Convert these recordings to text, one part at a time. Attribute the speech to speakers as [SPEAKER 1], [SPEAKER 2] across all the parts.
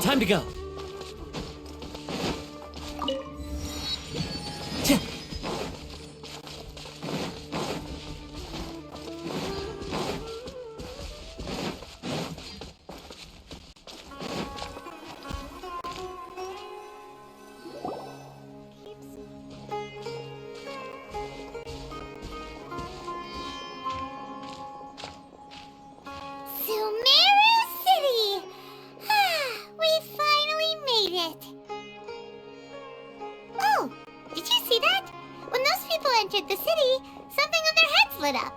[SPEAKER 1] Time to go.
[SPEAKER 2] Sumeru City! We finally made it! Oh, did you see that? When those people entered the city, something on their heads lit up.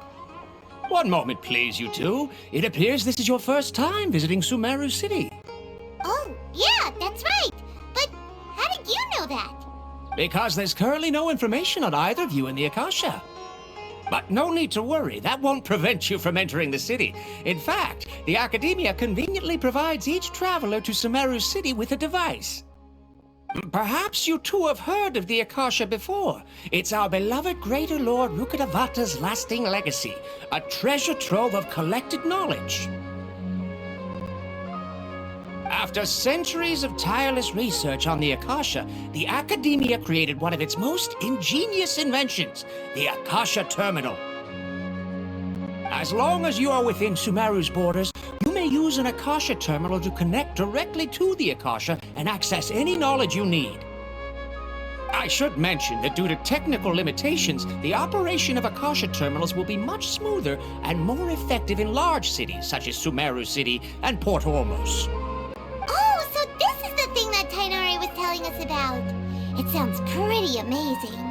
[SPEAKER 1] One moment, please, you two. It appears this is your first time visiting Sumeru City.
[SPEAKER 2] Oh, yeah, that's right. But how did you know that?
[SPEAKER 1] Because there's currently no information on either of you in the Akasha. But no need to worry, that won't prevent you from entering the city. In fact, the Academia conveniently provides each traveler to Sumeru City with a device. Perhaps you two have heard of the Akasha before. It's our beloved Greater Lord Rukkhadevata's lasting legacy, a treasure trove of collected knowledge. After centuries of tireless research on the Akasha, the Academia created one of its most ingenious inventions, the Akasha Terminal. As long as you are within Sumeru's borders, you may use an Akasha Terminal to connect directly to the Akasha and access any knowledge you need. I should mention that due to technical limitations, the operation of Akasha Terminals will be much smoother and more effective in large cities such as Sumeru City and Port Ormos.
[SPEAKER 2] Oh, so this is the thing that Tainari was telling us about. It sounds pretty amazing.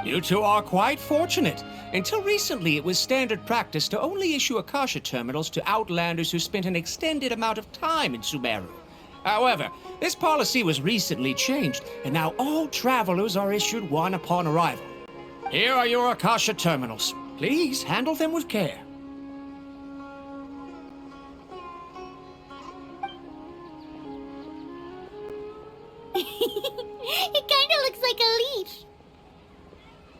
[SPEAKER 1] You two are quite fortunate. Until recently, it was standard practice to only issue Akasha terminals to outlanders who spent an extended amount of time in Sumeru. However, this policy was recently changed, and now all travelers are issued one upon arrival. Here are your Akasha terminals. Please handle them with care.
[SPEAKER 2] It kinda looks like a leaf.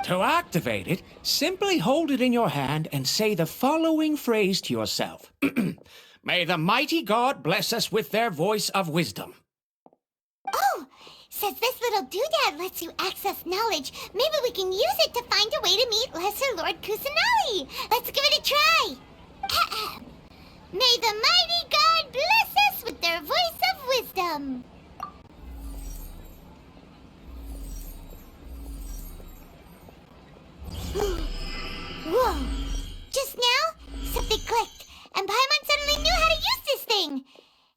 [SPEAKER 1] To activate it, simply hold it in your hand and say the following phrase to yourself. May the mighty God bless us with their voice of wisdom.
[SPEAKER 2] Oh, since this little doodad lets you access knowledge, maybe we can use it to find a way to meet Lesser Lord Kusanali. Let's give it a try. Ahem. May the mighty God bless us with their voice of wisdom. Whoa! Just now, something clicked, and Paimon suddenly knew how to use this thing.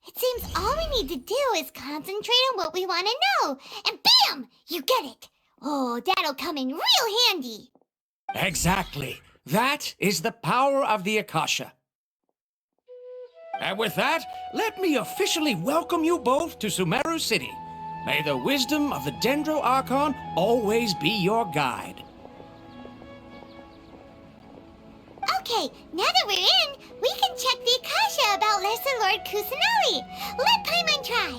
[SPEAKER 2] It seems all we need to do is concentrate on what we want to know, and bam! You get it. Oh, that'll come in real handy.
[SPEAKER 1] Exactly. That is the power of the Akasha. And with that, let me officially welcome you both to Sumeru City. May the wisdom of the Dendro Archon always be your guide.
[SPEAKER 2] Okay, now that we're in, we can check the Akasha about Lesser Lord Kusanali. Let Paimon try.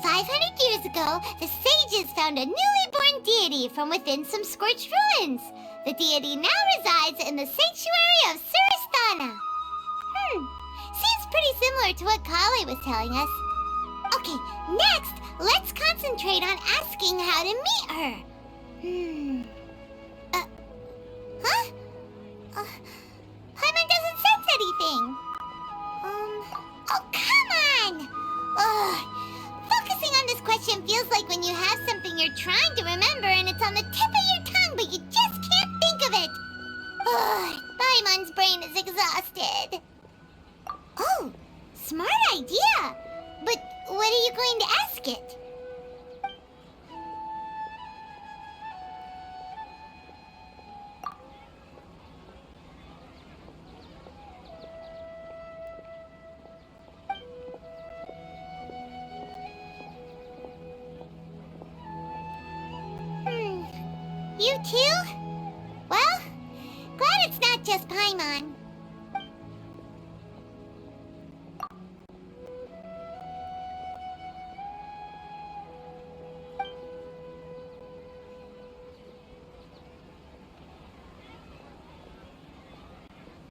[SPEAKER 2] 500 years ago, the sages found a newly born deity from within some scorched ruins. The deity now resides in the sanctuary of Surasthana. Seems pretty similar to what Kali was telling us. Okay, next, let's concentrate on asking how to meet her. Huh? Paimon doesn't sense anything. Oh, come on! Ugh. Focusing on this question feels like when you have something you're trying to remember and it's on the tip of your tongue, but you just can't think of it. Ugh. Paimon's brain is exhausted. Oh, smart idea. But what are you going to ask it? You too? Well, glad it's not just Paimon.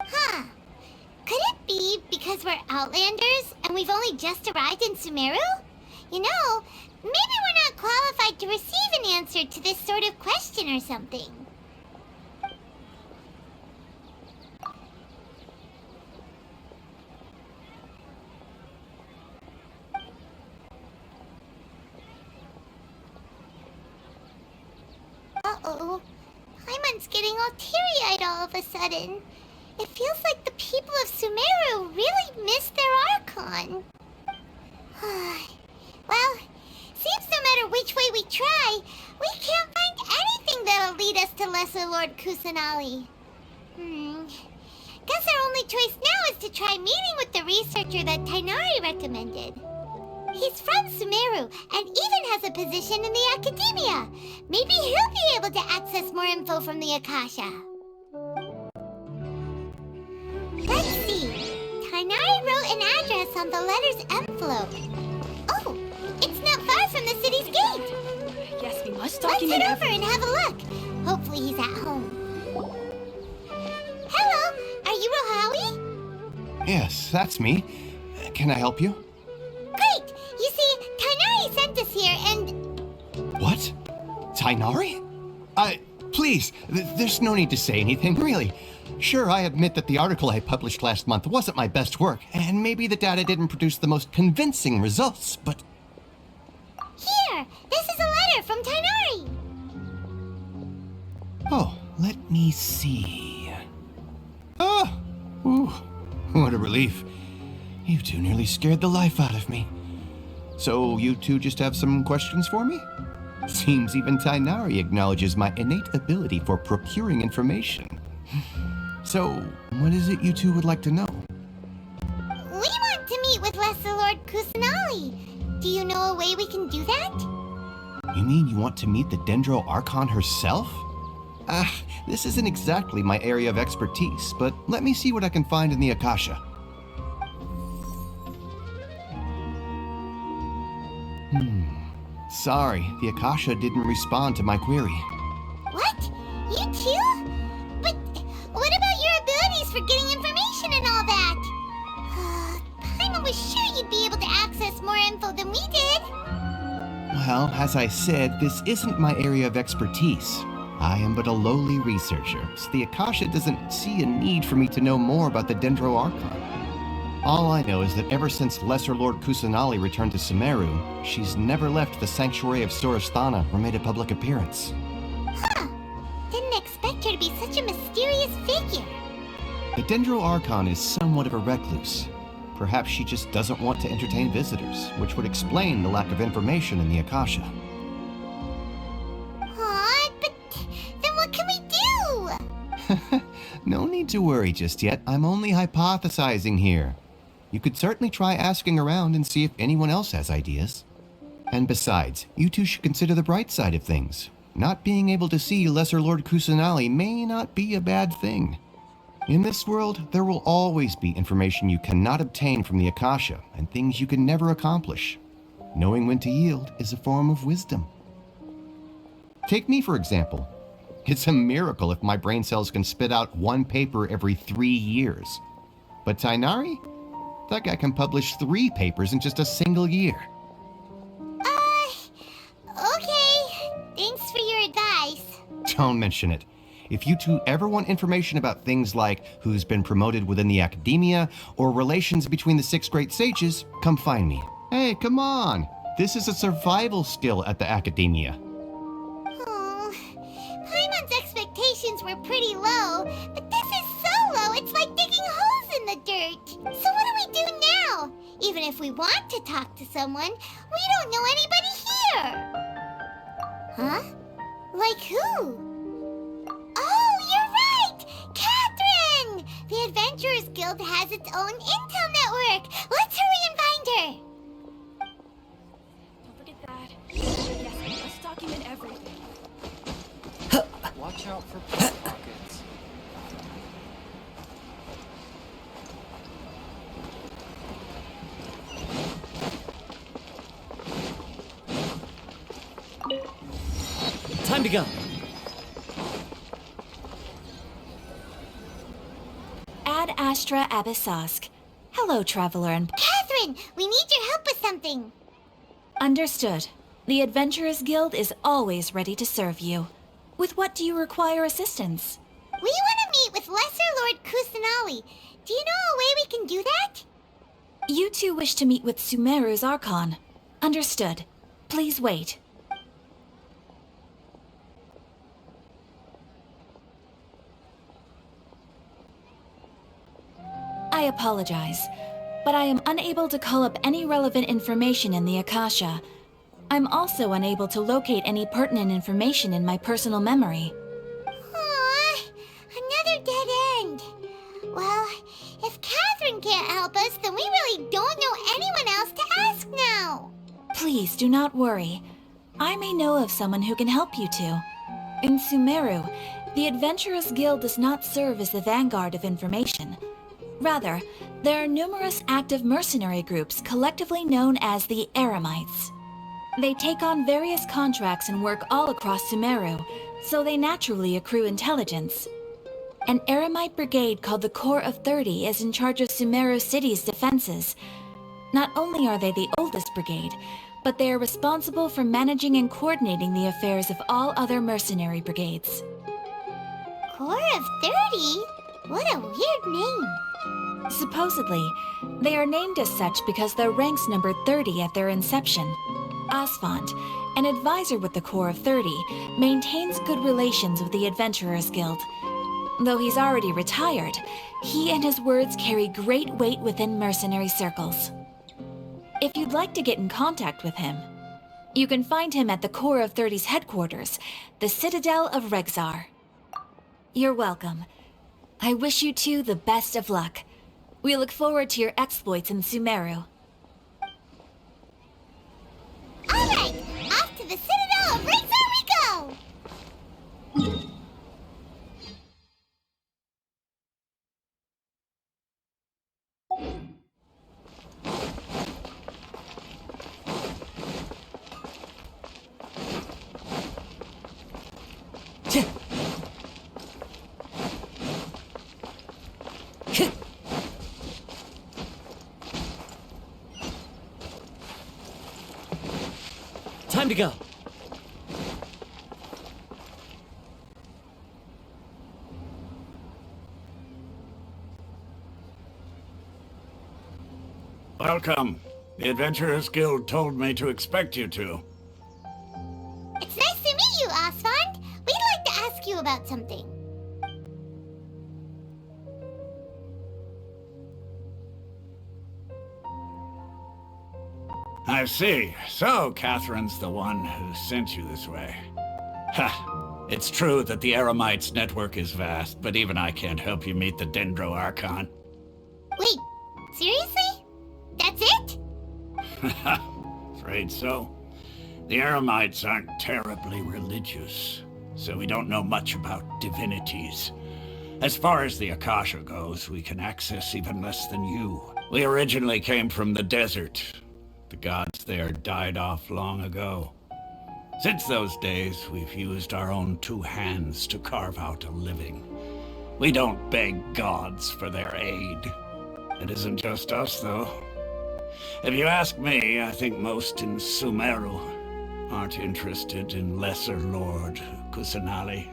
[SPEAKER 2] Huh. Could it be because because we're Outlanders and we've only just arrived in Sumeru? You know, maybe we're not qualified to receive an answer to this sort of question or something. Uh-oh. Paimon's getting all teary-eyed all of a sudden. It feels like the people of Sumeru really missed their Archon. Well, seems no matter which way we try, we can't find anything that'll lead us to Lesser Lord Kusanali. Guess our only choice now is to try meeting with the researcher that Tainari recommended. He's from Sumeru and even has a position in the Academia. Maybe he'll be able to access more info from the Akasha. Let's see. Tainari wrote an address on the letter's envelope. Oh, it's not far from the city's gate.
[SPEAKER 3] Yes, we must
[SPEAKER 2] Let's
[SPEAKER 3] document
[SPEAKER 2] head over and have a look. Hopefully he's at home. Hello, are you Rohawi?
[SPEAKER 4] Yes, that's me. Can I help you?
[SPEAKER 2] Great! You see, Tainari sent us here and...
[SPEAKER 4] What? Tainari? Please, there's no need to say anything, really. Sure, I admit that the article I published last month wasn't my best work, and maybe the data didn't produce the most convincing results, but...
[SPEAKER 2] Here! This is a letter from Tainari!
[SPEAKER 4] Oh, let me see... Oh! Ooh, what a relief. You two nearly scared the life out of me. So you two just have some questions for me? Seems even Tainari acknowledges my innate ability for procuring information. So, what is it you two would like to know?
[SPEAKER 2] We want to meet with Lesser Lord Kusanali. Do you know a way we can do that?
[SPEAKER 4] You mean you want to meet the Dendro Archon herself? This isn't exactly my area of expertise, but let me see what I can find in the Akasha. Sorry, the Akasha didn't respond to my query.
[SPEAKER 2] What? You too? But what about your abilities for getting information and all that? Paimon was sure you'd be able to access more info than we did.
[SPEAKER 4] Well, as I said, this isn't my area of expertise. I am but a lowly researcher, so the Akasha doesn't see a need for me to know more about the Dendro Archon. All I know is that ever since Lesser Lord Kusanali returned to Sumeru, she's never left the Sanctuary of Sorasthana or made a public appearance.
[SPEAKER 2] Huh. Didn't expect her to be such a mysterious figure.
[SPEAKER 4] The Dendro Archon is somewhat of a recluse. Perhaps she just doesn't want to entertain visitors, which would explain the lack of information in the Akasha.
[SPEAKER 2] But then what can we do?
[SPEAKER 4] No need to worry just yet. I'm only hypothesizing here. You could certainly try asking around and see if anyone else has ideas. And besides, you two should consider the bright side of things. Not being able to see Lesser Lord Kusanali may not be a bad thing. In this world, there will always be information you cannot obtain from the Akasha and things you can never accomplish. Knowing when to yield is a form of wisdom. Take me, for example. It's a miracle if my brain cells can spit out one paper every 3 years. But Tainari? That guy can publish 3 papers in just a single year.
[SPEAKER 2] Okay. Thanks for your advice.
[SPEAKER 4] Don't mention it. If you two ever want information about things like who's been promoted within the Academia or relations between the 6 great sages, come find me. Hey, come on. This is a survival skill at the Academia.
[SPEAKER 2] Oh, Paimon's expectations were pretty low, but this is so low it's like digging holes in the dirt. So what do we do now? Even if we want to talk to someone, we don't know anybody here. Huh? Like who? Oh, you're right! Catherine! The Adventurers Guild has its own intel network. Let's hurry and find her.
[SPEAKER 3] Don't forget that. Yes, we must document everything.
[SPEAKER 5] Watch out for pickpockets.
[SPEAKER 1] Time to go.
[SPEAKER 3] Ad Astra Abyssask.
[SPEAKER 6] Hello, traveler, and
[SPEAKER 2] Catherine, we need your help with something.
[SPEAKER 6] understood. The Adventurers Guild is always ready to serve you. With what do you require assistance?
[SPEAKER 2] We want to meet with Lesser Lord Kusanali. Do you know a way we can do that?
[SPEAKER 6] You two wish to meet with Sumeru's Archon. Understood. Please wait. I apologize, but I am unable to call up any relevant information in the Akasha. I'm also unable to locate any pertinent information in my personal memory.
[SPEAKER 2] Aw, another dead end. Well, if Catherine can't help us, then we really don't know anyone else to ask now.
[SPEAKER 6] Please do not worry. I may know of someone who can help you two. In Sumeru, the Adventurers Guild does not serve as the vanguard of information. Rather, there are numerous active mercenary groups collectively known as the Eremites. They take on various contracts and work all across Sumeru, so they naturally accrue intelligence. An Eremite brigade called the Corps of 30 is in charge of Sumeru City's defenses. Not only are they the oldest brigade, but they are responsible for managing and coordinating the affairs of all other mercenary brigades.
[SPEAKER 2] Corps of 30? What a weird name.
[SPEAKER 6] Supposedly, they are named as such because their ranks numbered 30 at their inception. Asfant, an advisor with the Corps of 30, maintains good relations with the Adventurers Guild. Though he's already retired, he and his words carry great weight within mercenary circles. If you'd like to get in contact with him, you can find him at the Corps of 30's headquarters, the Citadel of Rexar. You're welcome. I wish you two the best of luck. We look forward to your exploits in Sumeru.
[SPEAKER 2] All right, off to the Citadel of Razor we go!
[SPEAKER 7] Time to go.
[SPEAKER 1] Welcome. The Adventurers Guild told me to expect you two.
[SPEAKER 2] It's nice to meet you, Asfand. We'd like to ask you about something.
[SPEAKER 1] I see. So, Catherine's the one who sent you this way. Ha! It's true that the Eremites' network is vast, but even I can't help you meet the Dendro Archon.
[SPEAKER 2] Wait, seriously? That's it?
[SPEAKER 1] Afraid so. The Eremites aren't terribly religious, so we don't know much about divinities. As far as the Akasha goes, we can access even less than you. We originally came from the desert. The gods there died off long ago. Since those days, we've used our own two hands to carve out a living. We don't beg gods for their aid. It isn't just us, though. If you ask me, I think most in Sumeru aren't interested in Lesser Lord Kusanali.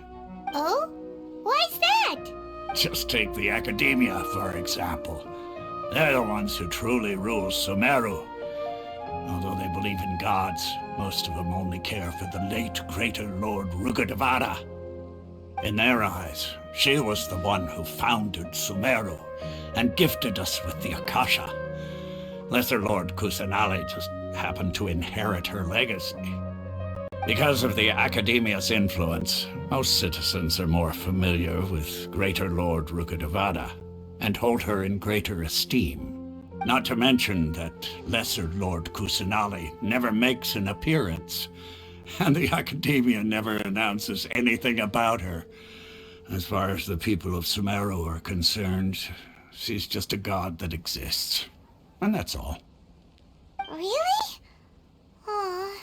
[SPEAKER 2] Oh? Why's that?
[SPEAKER 1] Just take the Academia, for example. They're the ones who truly rule Sumeru. Although they believe in gods, most of them only care for the late Greater Lord Rugudevada. In their eyes, she was the one who founded Sumeru and gifted us with the Akasha. Lesser Lord Kusanali just happened to inherit her legacy. Because of the Academia's influence, most citizens are more familiar with Greater Lord Rugudevada and hold her in greater esteem. Not to mention that Lesser Lord Kusanali never makes an appearance, and the Academia never announces anything about her. As far as the people of Sumeru are concerned, she's just a god that exists. And that's all.
[SPEAKER 2] Really? Aw.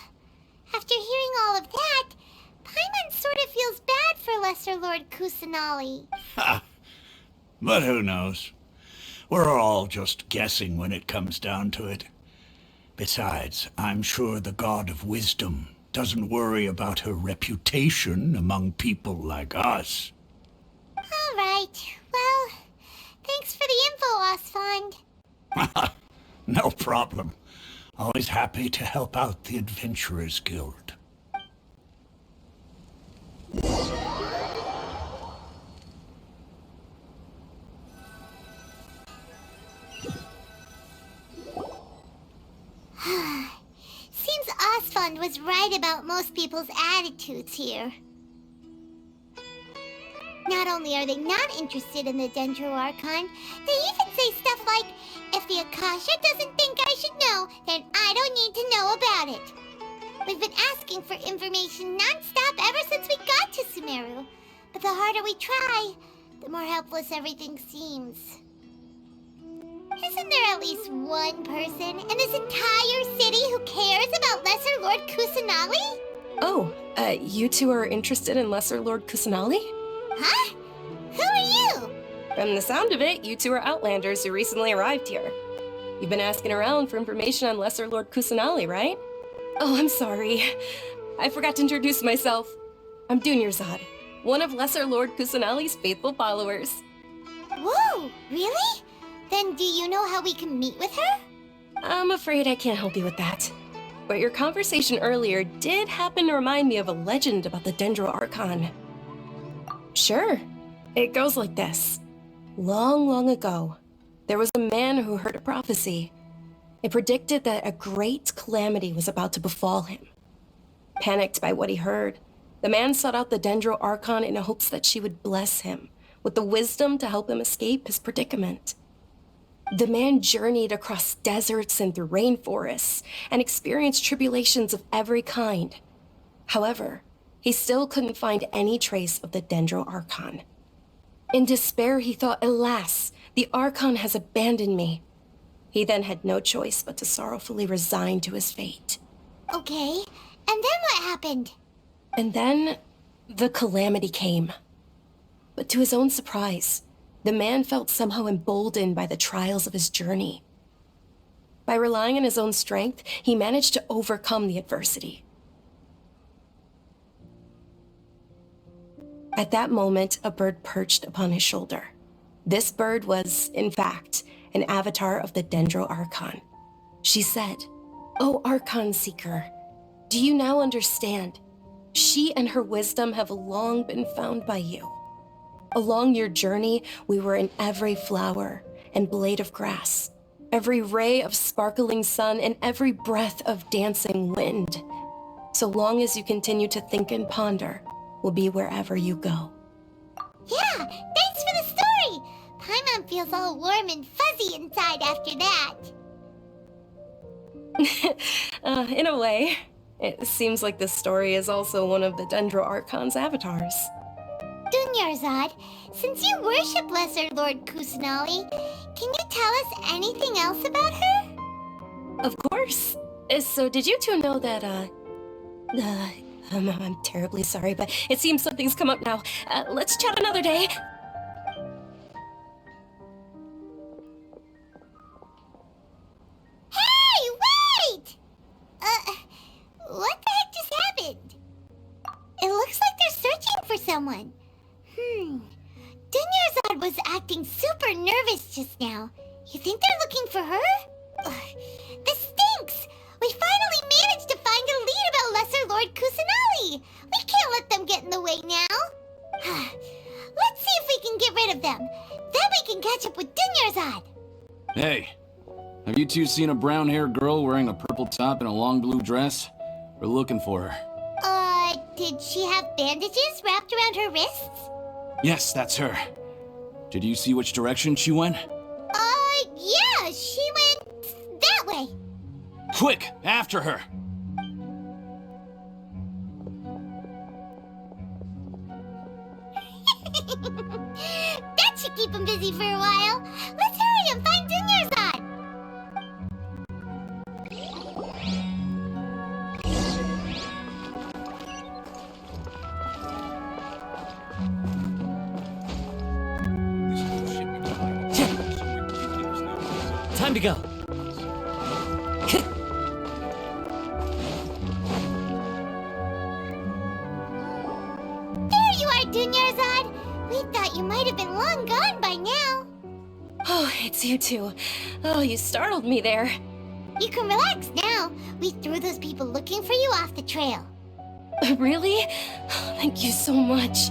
[SPEAKER 2] After hearing all of that, Paimon sort of feels bad for Lesser Lord Kusanali.
[SPEAKER 1] Ha! But who knows?
[SPEAKER 8] We're all just guessing when it comes down to it. Besides, I'm sure the God of Wisdom doesn't worry about her reputation among people like us.
[SPEAKER 2] All right. Well, thanks for the info, Osfond.
[SPEAKER 8] No problem. Always happy to help out the Adventurers Guild.
[SPEAKER 2] Seems Osfond was right about most people's attitudes here. Not only are they not interested in the Dendro Archon, they even say stuff like, if the Akasha doesn't think I should know, then I don't need to know about it. We've been asking for information non-stop ever since we got to Sumeru. But the harder we try, the more helpless everything seems. Isn't there at least one person in this entire city who cares about Lesser Lord Kusanali?
[SPEAKER 3] Oh, you two are interested in Lesser Lord Kusanali?
[SPEAKER 2] Huh? Who are you?
[SPEAKER 3] From the sound of it, you two are Outlanders who recently arrived here. You've been asking around for information on Lesser Lord Kusanali, right? Oh, I'm sorry. I forgot to introduce myself. I'm Dunyarzad, one of Lesser Lord Kusanali's faithful followers.
[SPEAKER 2] Whoa, really? Then do you know how we can meet with her?
[SPEAKER 3] I'm afraid I can't help you with that. But your conversation earlier did happen to remind me of a legend about the Dendro Archon. Sure. It goes like this. Long, long ago, there was a man who heard a prophecy. It predicted that a great calamity was about to befall him. Panicked by what he heard, the man sought out the Dendro Archon in hopes that she would bless him with the wisdom to help him escape his predicament. The man journeyed across deserts and through rainforests and experienced tribulations of every kind. However, he still couldn't find any trace of the Dendro Archon. In despair, he thought, alas, the Archon has abandoned me. He then had no choice but to sorrowfully resign to his fate.
[SPEAKER 2] Okay, and then what happened?
[SPEAKER 3] And then, the calamity came. But to his own surprise, the man felt somehow emboldened by the trials of his journey. By relying on his own strength, he managed to overcome the adversity. At that moment, a bird perched upon his shoulder. This bird was, in fact, an avatar of the Dendro Archon. She said, "O Archon Seeker, do you now understand? She and her wisdom have long been found by you. Along your journey, we were in every flower and blade of grass, every ray of sparkling sun, and every breath of dancing wind. So long as you continue to think and ponder, we'll be wherever you go."
[SPEAKER 2] Yeah, thanks for the story! Paimon feels all warm and fuzzy inside after that.
[SPEAKER 3] In a way, it seems like this story is also one of the Dendro Archon's avatars.
[SPEAKER 2] Dunyarzad, since you worship Lesser Lord Kusanali, can you tell us anything else about her?
[SPEAKER 3] Of course. So did you two know that, I'm terribly sorry, but it seems something's come up now. Let's chat another day.
[SPEAKER 2] Hey, wait! What the heck just happened? It looks like they're searching for someone. Dunyarzad was acting super nervous just now. You think they're looking for her? Ugh, this stinks! We finally managed to find a lead about Lesser Lord Kusanali! We can't let them get in the way now! Let's see if we can get rid of them. Then we can catch up with Dunyarzad!
[SPEAKER 5] Hey, have you two seen a brown-haired girl wearing a purple top and a long blue dress? We're looking for her.
[SPEAKER 2] Did she have bandages wrapped around her wrists?
[SPEAKER 5] Yes, that's her. Did you see which direction she went?
[SPEAKER 2] Yeah, she went that way.
[SPEAKER 5] Quick, after her!
[SPEAKER 2] That should keep him busy for a while. Let's hurry and find Dunyarzad.
[SPEAKER 7] Time to go.
[SPEAKER 2] There you are, Dunyarzad. We thought you might have been long gone by now.
[SPEAKER 3] Oh, it's you two. Oh, you startled me there.
[SPEAKER 2] You can relax now. We threw those people looking for you off the trail.
[SPEAKER 3] Really? Thank you so much.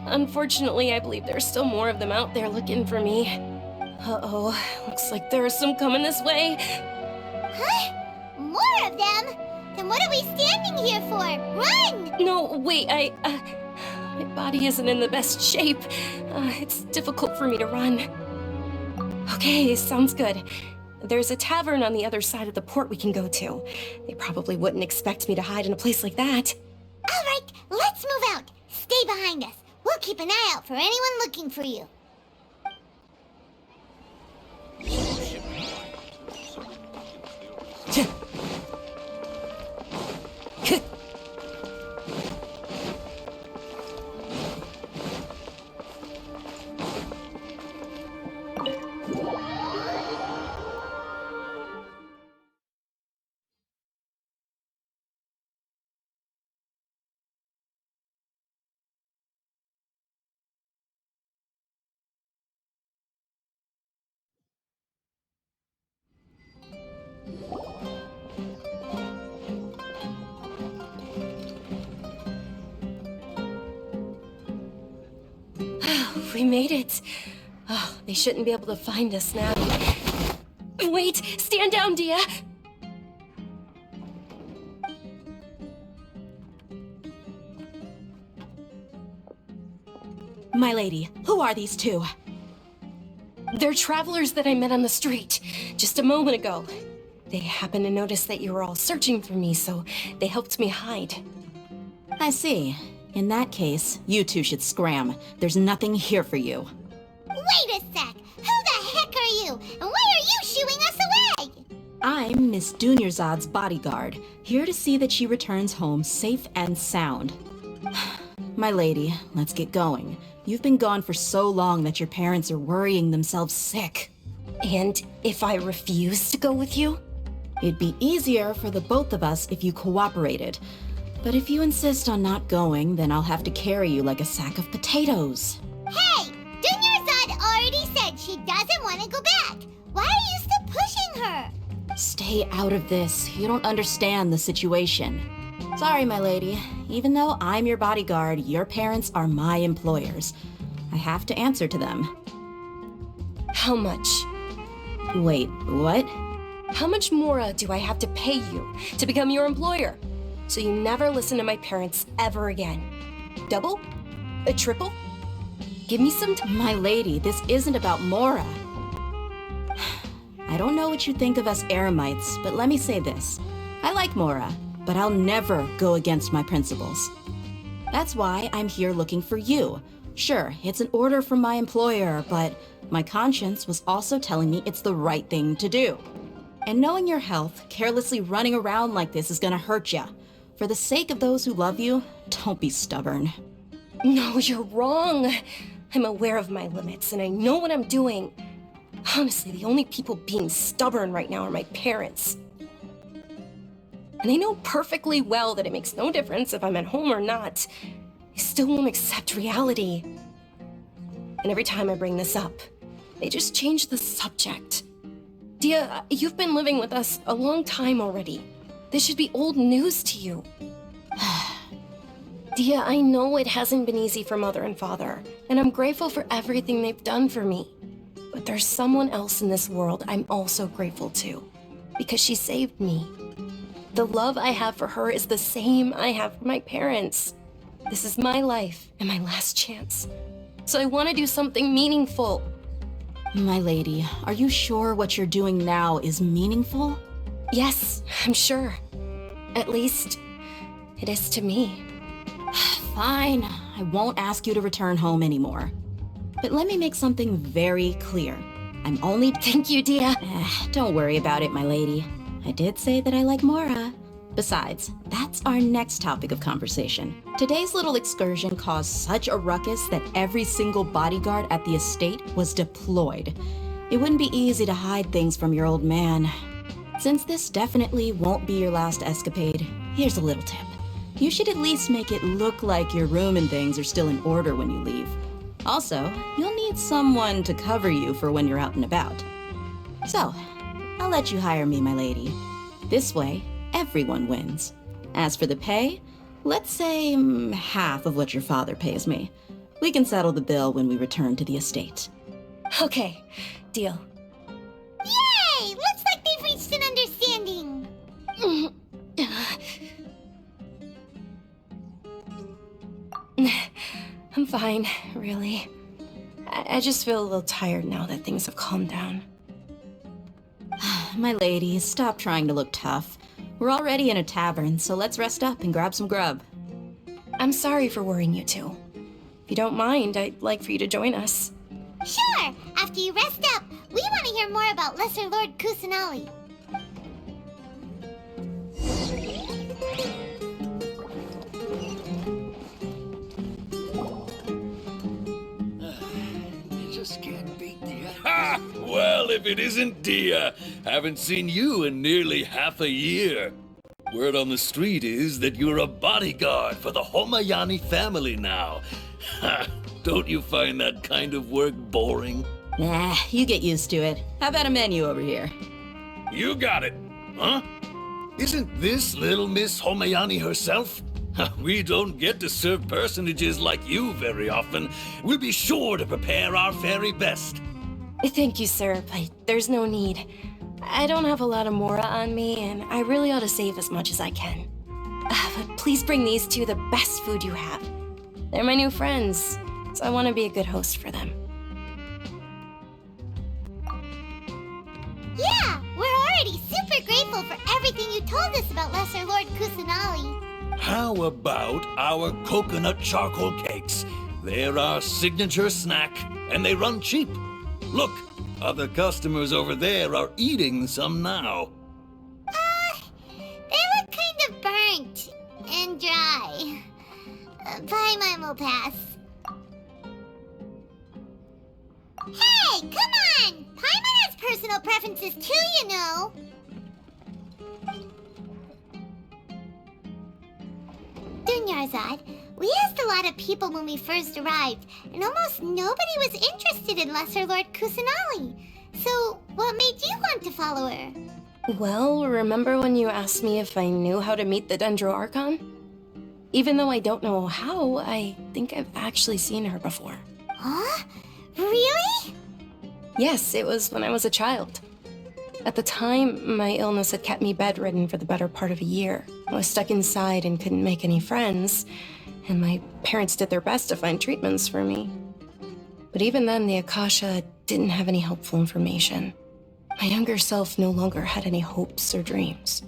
[SPEAKER 3] Unfortunately, I believe there's still more of them out there looking for me. Uh-oh, looks like there are some coming this way.
[SPEAKER 2] Huh? More of them? Then what are we standing here for? Run!
[SPEAKER 3] No, wait, my body isn't in the best shape. It's difficult for me to run. Okay, sounds good. There's a tavern on the other side of the port we can go to. They probably wouldn't expect me to hide in a place like that.
[SPEAKER 2] All right, let's move out. Stay behind us. We'll keep an eye out for anyone looking for you.
[SPEAKER 3] We made it. Oh, they shouldn't be able to find us now. Wait, stand down, Dia.
[SPEAKER 6] My lady, who are these two?
[SPEAKER 3] They're travelers that I met on the street just a moment ago. They happened to notice that you were all searching for me, so they helped me hide.
[SPEAKER 6] I see. In that case, you two should scram. There's nothing here for you.
[SPEAKER 2] Wait a sec. Who the heck are you? And why are you shooing us away?
[SPEAKER 6] I'm Miss Dunyarzad's bodyguard, here to see that she returns home safe and sound. My lady, let's get going. You've been gone for so long that your parents are worrying themselves sick.
[SPEAKER 3] And if I refuse to go with you?
[SPEAKER 6] It'd be easier for the both of us if you cooperated. But if you insist on not going, then I'll have to carry you like a sack of potatoes.
[SPEAKER 2] Hey! Dunyarzad already said she doesn't want to go back. Why are you still pushing her?
[SPEAKER 6] Stay out of this. You don't understand the situation. Sorry, my lady. Even though I'm your bodyguard, your parents are my employers. I have to answer to them.
[SPEAKER 3] How much?
[SPEAKER 6] Wait, what?
[SPEAKER 3] How much more do I have to pay you to become your employer? So you never listen to my parents ever again. Double? A triple? Give me some time.
[SPEAKER 6] My lady, this isn't about Mora. I don't know what you think of us eremites, but let me say this. I like Mora, but I'll never go against my principles. That's why I'm here looking for you. Sure, it's an order from my employer, but my conscience was also telling me it's the right thing to do. And knowing your health, carelessly running around like this is gonna hurt ya. For the sake of those who love you, don't be stubborn.
[SPEAKER 3] No, you're wrong. I'm aware of my limits, and I know what I'm doing. Honestly, the only people being stubborn right now are my parents. And they know perfectly well that it makes no difference if I'm at home or not. They still won't accept reality. And every time I bring this up, they just change the subject. Dia, you've been living with us a long time already. This should be old news to you. Dia, I know it hasn't been easy for Mother and Father, and I'm grateful for everything they've done for me. But there's someone else in this world I'm also grateful to, because she saved me. The love I have for her is the same I have for my parents. This is my life and my last chance. So I want to do something meaningful.
[SPEAKER 6] My lady, are you sure what you're doing now is meaningful?
[SPEAKER 3] Yes, I'm sure. At least, it is to me.
[SPEAKER 6] Fine, I won't ask you to return home anymore. But let me make something very clear. I'm only—
[SPEAKER 3] Thank you, Dia.
[SPEAKER 6] Don't worry about it, my lady. I did say that I like Mora. Besides, that's our next topic of conversation. Today's little excursion caused such a ruckus that every single bodyguard at the estate was deployed. It wouldn't be easy to hide things from your old man. Since this definitely won't be your last escapade, here's a little tip. You should at least make it look like your room and things are still in order when you leave. Also, you'll need someone to cover you for when you're out and about. So, I'll let you hire me, my lady. This way, everyone wins. As for the pay, let's say half of what your father pays me. We can settle the bill when we return to the estate.
[SPEAKER 3] Okay, deal.
[SPEAKER 2] Yay! Looks like they've reached an understanding.
[SPEAKER 3] I'm fine, really. I just feel a little tired now that things have calmed down.
[SPEAKER 6] My lady, stop trying to look tough. We're already in a tavern, so let's rest up and grab some grub.
[SPEAKER 3] I'm sorry for worrying you two. If you don't mind, I'd like for you to join us.
[SPEAKER 2] Sure! After you rest up, we want to hear more about Lesser Lord Kusanali.
[SPEAKER 8] You just can't beat the...
[SPEAKER 9] Ha! Well, if it isn't Dia. Haven't seen you in nearly half a year. Word on the street is that you're a bodyguard for the Homayani family now. Ha! Don't you find that kind of work boring?
[SPEAKER 6] Nah, you get used to it. How about a menu over here?
[SPEAKER 9] You got it. Huh? Isn't this little Miss Homayani herself? We don't get to serve personages like you very often. We'll be sure to prepare our very best.
[SPEAKER 3] Thank you, sir, but there's no need. I don't have a lot of mora on me, and I really ought to save as much as I can. But please bring these two the best food you have. They're my new friends, so I want to be a good host for them.
[SPEAKER 2] Yeah, we're already super grateful for everything you told us about Lesser Lord Kusanali.
[SPEAKER 9] How about our coconut charcoal cakes? They're our signature snack, and they run cheap. Look, other customers over there are eating some now.
[SPEAKER 2] They look kind of burnt and dry. Paimon will pass. Hey, come on! Paimon has personal preferences too, you know. Dunyarzad, we asked a lot of people when we first arrived, and almost nobody was interested in Lesser Lord Kusanali. So, what made you want to follow her?
[SPEAKER 3] Well, remember when you asked me if I knew how to meet the Dendro Archon? Even though I don't know how, I think I've actually seen her before.
[SPEAKER 2] Huh? Really?
[SPEAKER 3] Yes, it was when I was a child. At the time, my illness had kept me bedridden for the better part of a year. I was stuck inside and couldn't make any friends, and my parents did their best to find treatments for me. But even then, the Akasha didn't have any helpful information. My younger self no longer had any hopes or dreams.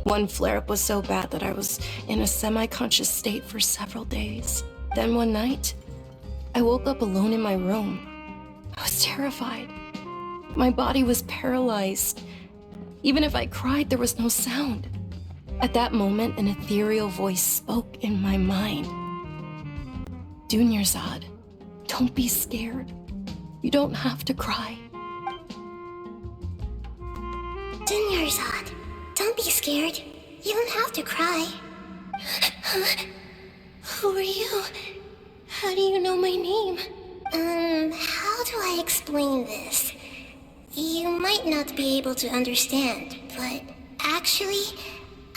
[SPEAKER 3] One flare-up was so bad that I was in a semi-conscious state for several days. Then one night, I woke up alone in my room. I was terrified. My body was paralyzed. Even if I cried, there was no sound. At that moment, an ethereal voice spoke in my mind. Dunyarzad, don't be scared. You don't have to cry.
[SPEAKER 2] Dunyarzad, don't be scared. You don't have to cry.
[SPEAKER 3] Who are you? How do you know my name?
[SPEAKER 2] How do I explain this? You might not be able to understand, but actually,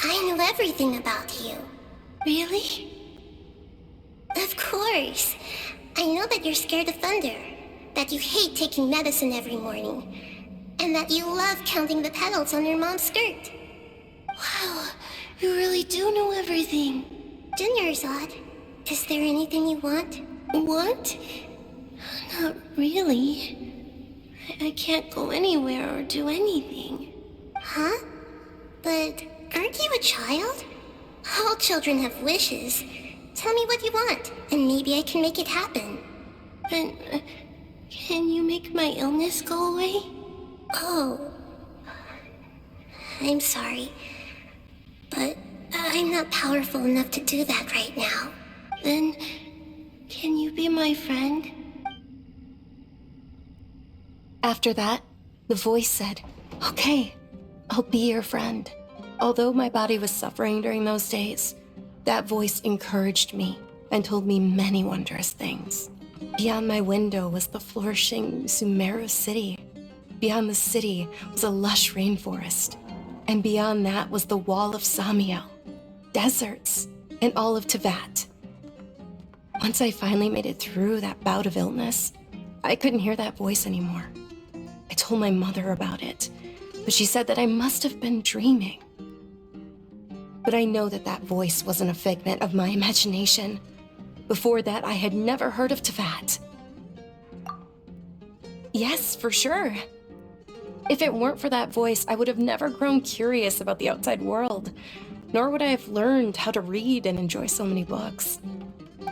[SPEAKER 2] I know everything about you.
[SPEAKER 3] Really?
[SPEAKER 2] Of course. I know that you're scared of thunder, that you hate taking medicine every morning, and that you love counting the petals on your mom's skirt.
[SPEAKER 3] Wow, you really do know everything.
[SPEAKER 2] Dunyarzad, is there anything you want?
[SPEAKER 3] What? Not really. I can't go anywhere or do anything.
[SPEAKER 2] Huh? But aren't you a child? All children have wishes. Tell me what you want, and maybe I can make it happen.
[SPEAKER 3] And can you make my illness go away?
[SPEAKER 2] Oh. I'm sorry. But I'm not powerful enough to do that right now.
[SPEAKER 3] Then, can you be my friend? After that, the voice said, "Okay, I'll be your friend." Although my body was suffering during those days, that voice encouraged me and told me many wondrous things. Beyond my window was the flourishing Sumeru city. Beyond the city was a lush rainforest. And beyond that was the wall of Samiel, deserts, and all of Teyvat. Once I finally made it through that bout of illness, I couldn't hear that voice anymore. I told my mother about it, but she said that I must have been dreaming. But I know that that voice wasn't a figment of my imagination. Before that, I had never heard of Teyvat. Yes, for sure. If it weren't for that voice, I would have never grown curious about the outside world, nor would I have learned how to read and enjoy so many books.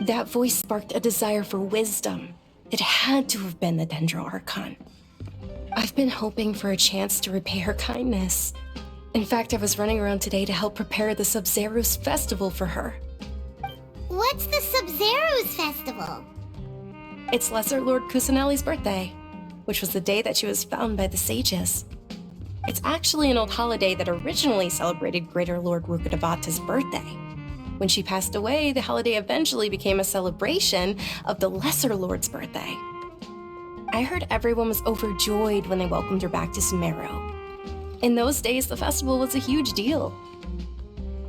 [SPEAKER 3] That voice sparked a desire for wisdom. It had to have been the Dendro Archon. I've been hoping for a chance to repay her kindness. In fact, I was running around today to help prepare the Sub-Zerus festival for her.
[SPEAKER 2] What's the Sub-Zerus festival?
[SPEAKER 3] It's Lesser Lord Kusanali's birthday, which was the day that she was found by the sages. It's actually an old holiday that originally celebrated Greater Lord Rukkhadevata's birthday. When she passed away, the holiday eventually became a celebration of the Lesser Lord's birthday. I heard everyone was overjoyed when they welcomed her back to Sumeru. In those days, the festival was a huge deal.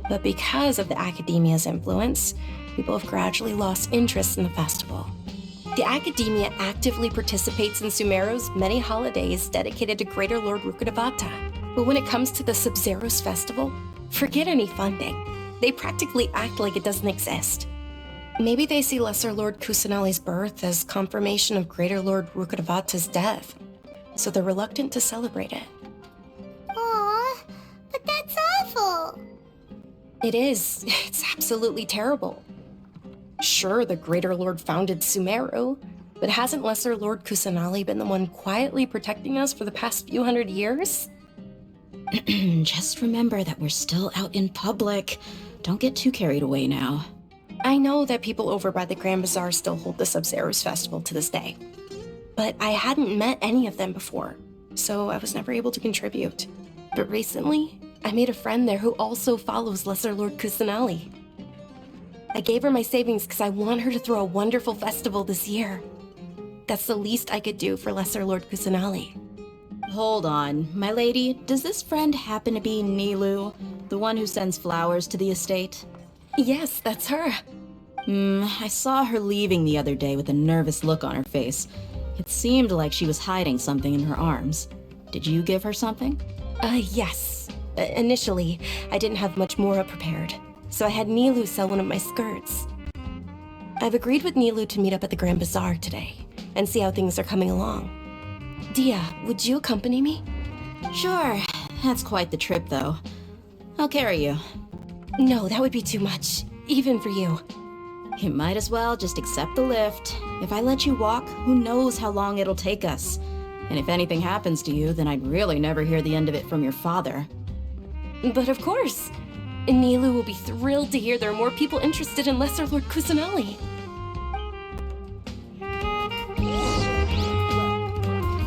[SPEAKER 3] But because of the Academia's influence, people have gradually lost interest in the festival. The Academia actively participates in Sumeru's many holidays dedicated to Greater Lord Rukkhadevata. But when it comes to the Sub-Zerus festival, forget any funding. They practically act like it doesn't exist. Maybe they see Lesser Lord Kusanali's birth as confirmation of Greater Lord Rukkhadevata's death, so they're reluctant to celebrate it.
[SPEAKER 2] Aw, but that's awful.
[SPEAKER 3] It is. It's absolutely terrible. Sure, the Greater Lord founded Sumeru, but hasn't Lesser Lord Kusanali been the one quietly protecting us for the past few hundred years?
[SPEAKER 10] Just remember that we're still out in public. Don't get too carried away now.
[SPEAKER 3] I know that people over by the Grand Bazaar still hold the Sub-Zerus festival to this day, but I hadn't met any of them before, so I was never able to contribute. But recently, I made a friend there who also follows Lesser Lord Kusanali. I gave her my savings because I want her to throw a wonderful festival this year. That's the least I could do for Lesser Lord Kusanali.
[SPEAKER 10] Hold on, my lady. Does this friend happen to be Nilu, the one who sends flowers to the estate?
[SPEAKER 3] Yes, that's her.
[SPEAKER 10] I saw her leaving the other day with a nervous look on her face. It seemed like she was hiding something in her arms. Did you give her something?
[SPEAKER 3] Yes. Initially, I didn't have much more prepared, so I had Nilu sell one of my skirts. I've agreed with Nilu to meet up at the Grand Bazaar today and see how things are coming along. Dia, would you accompany me?
[SPEAKER 10] Sure. That's quite the trip, though. I'll carry you.
[SPEAKER 3] No, that would be too much, even for you.
[SPEAKER 10] You might as well just accept the lift. If I let you walk, who knows how long it'll take us. And if anything happens to you, then I'd really never hear the end of it from your father.
[SPEAKER 3] But of course. Nilu will be thrilled to hear there are more people interested in Lesser Lord Kusanali.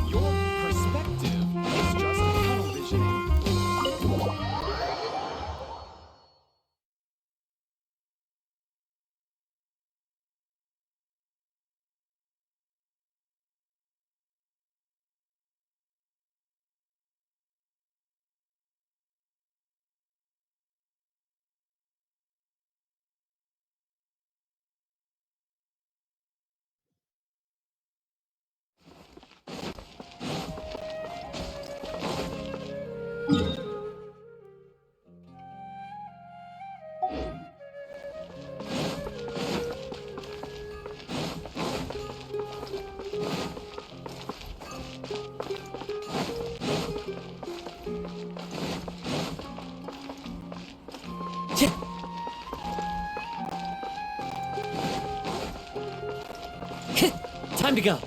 [SPEAKER 11] Your perspective is just tunnel visioning.
[SPEAKER 7] Time to go.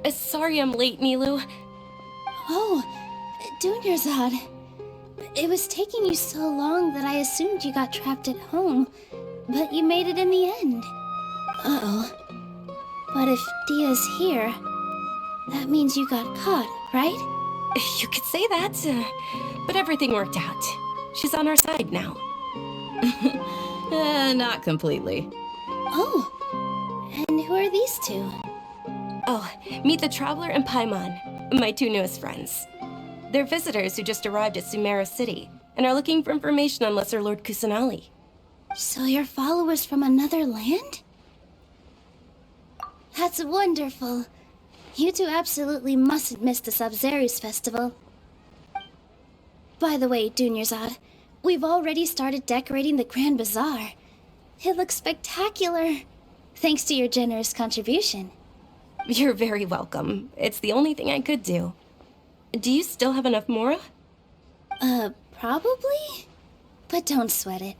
[SPEAKER 3] Sorry I'm late, Nilu.
[SPEAKER 12] Oh, Dunyarzad. It was taking you so long that I assumed you got trapped at home, but you made it in the end. Uh-oh. But if Dia's here, that means you got caught, right?
[SPEAKER 3] You could say that, but everything worked out. She's on our side now.
[SPEAKER 10] Not completely.
[SPEAKER 12] Oh, and who are these two?
[SPEAKER 3] Oh, meet the Traveler and Paimon, my two newest friends. They're visitors who just arrived at Sumeru City and are looking for information on Lesser Lord Kusanali.
[SPEAKER 12] So you're followers from another land? That's wonderful. You two absolutely mustn't miss the Sub-Zerus festival. By the way, Dunyarzad, we've already started decorating the Grand Bazaar. It looks spectacular, thanks to your generous contribution.
[SPEAKER 3] You're very welcome. It's the only thing I could do. Do you still have enough Mora?
[SPEAKER 12] Probably? But don't sweat it.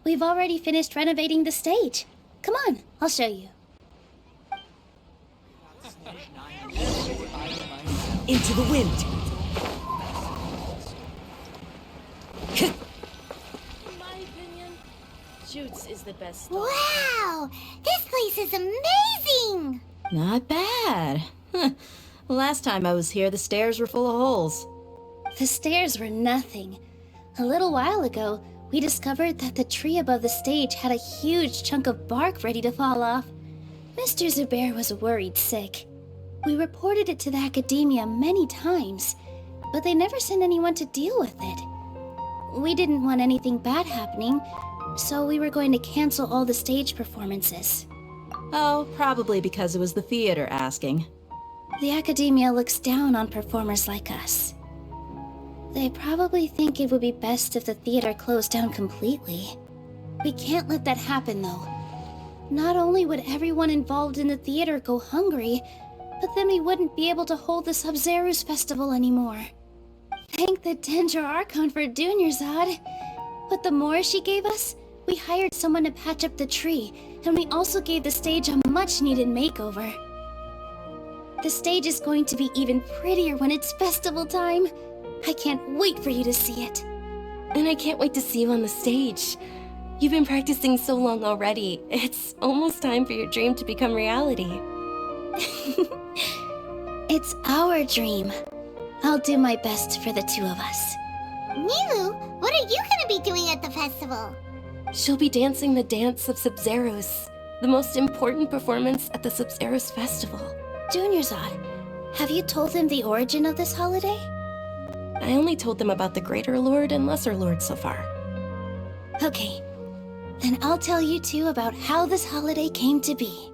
[SPEAKER 12] We've already finished renovating the stage. Come on, I'll show you.
[SPEAKER 7] Into the wind.
[SPEAKER 13] In my opinion, Shoots is the best.
[SPEAKER 2] Wow! This place is amazing!
[SPEAKER 10] Not bad. Last time I was here, the stairs were full of holes.
[SPEAKER 12] The stairs were nothing. A little while ago, we discovered that the tree above the stage had a huge chunk of bark ready to fall off. Mr. Zubair was worried sick. We reported it to the academia many times, but they never sent anyone to deal with it. We didn't want anything bad happening, so we were going to cancel all the stage performances.
[SPEAKER 10] Oh, probably because it was the theater asking.
[SPEAKER 12] The academia looks down on performers like us. They probably think it would be best if the theater closed down completely. We can't let that happen, though. Not only would everyone involved in the theater go hungry, but then we wouldn't be able to hold the Sub-Zerus festival anymore. Thank the Dendro Archon for Dunyarzad. With the more she gave us, we hired someone to patch up the tree, and we also gave the stage a much-needed makeover. The stage is going to be even prettier when it's festival time. I can't wait for you to see it.
[SPEAKER 3] And I can't wait to see you on the stage. You've been practicing so long already. It's almost time for your dream to become reality.
[SPEAKER 12] It's our dream. I'll do my best for the two of us.
[SPEAKER 2] Nilu, what are you gonna be doing at the festival?
[SPEAKER 3] She'll be dancing the dance of Sub-Zerus, the most important performance at the Sub-Zerus festival.
[SPEAKER 12] Dunyarzad, have you told them the origin of this holiday?
[SPEAKER 3] I only told them about the Greater Lord and Lesser Lord so far.
[SPEAKER 12] Okay, then I'll tell you two about how this holiday came to be.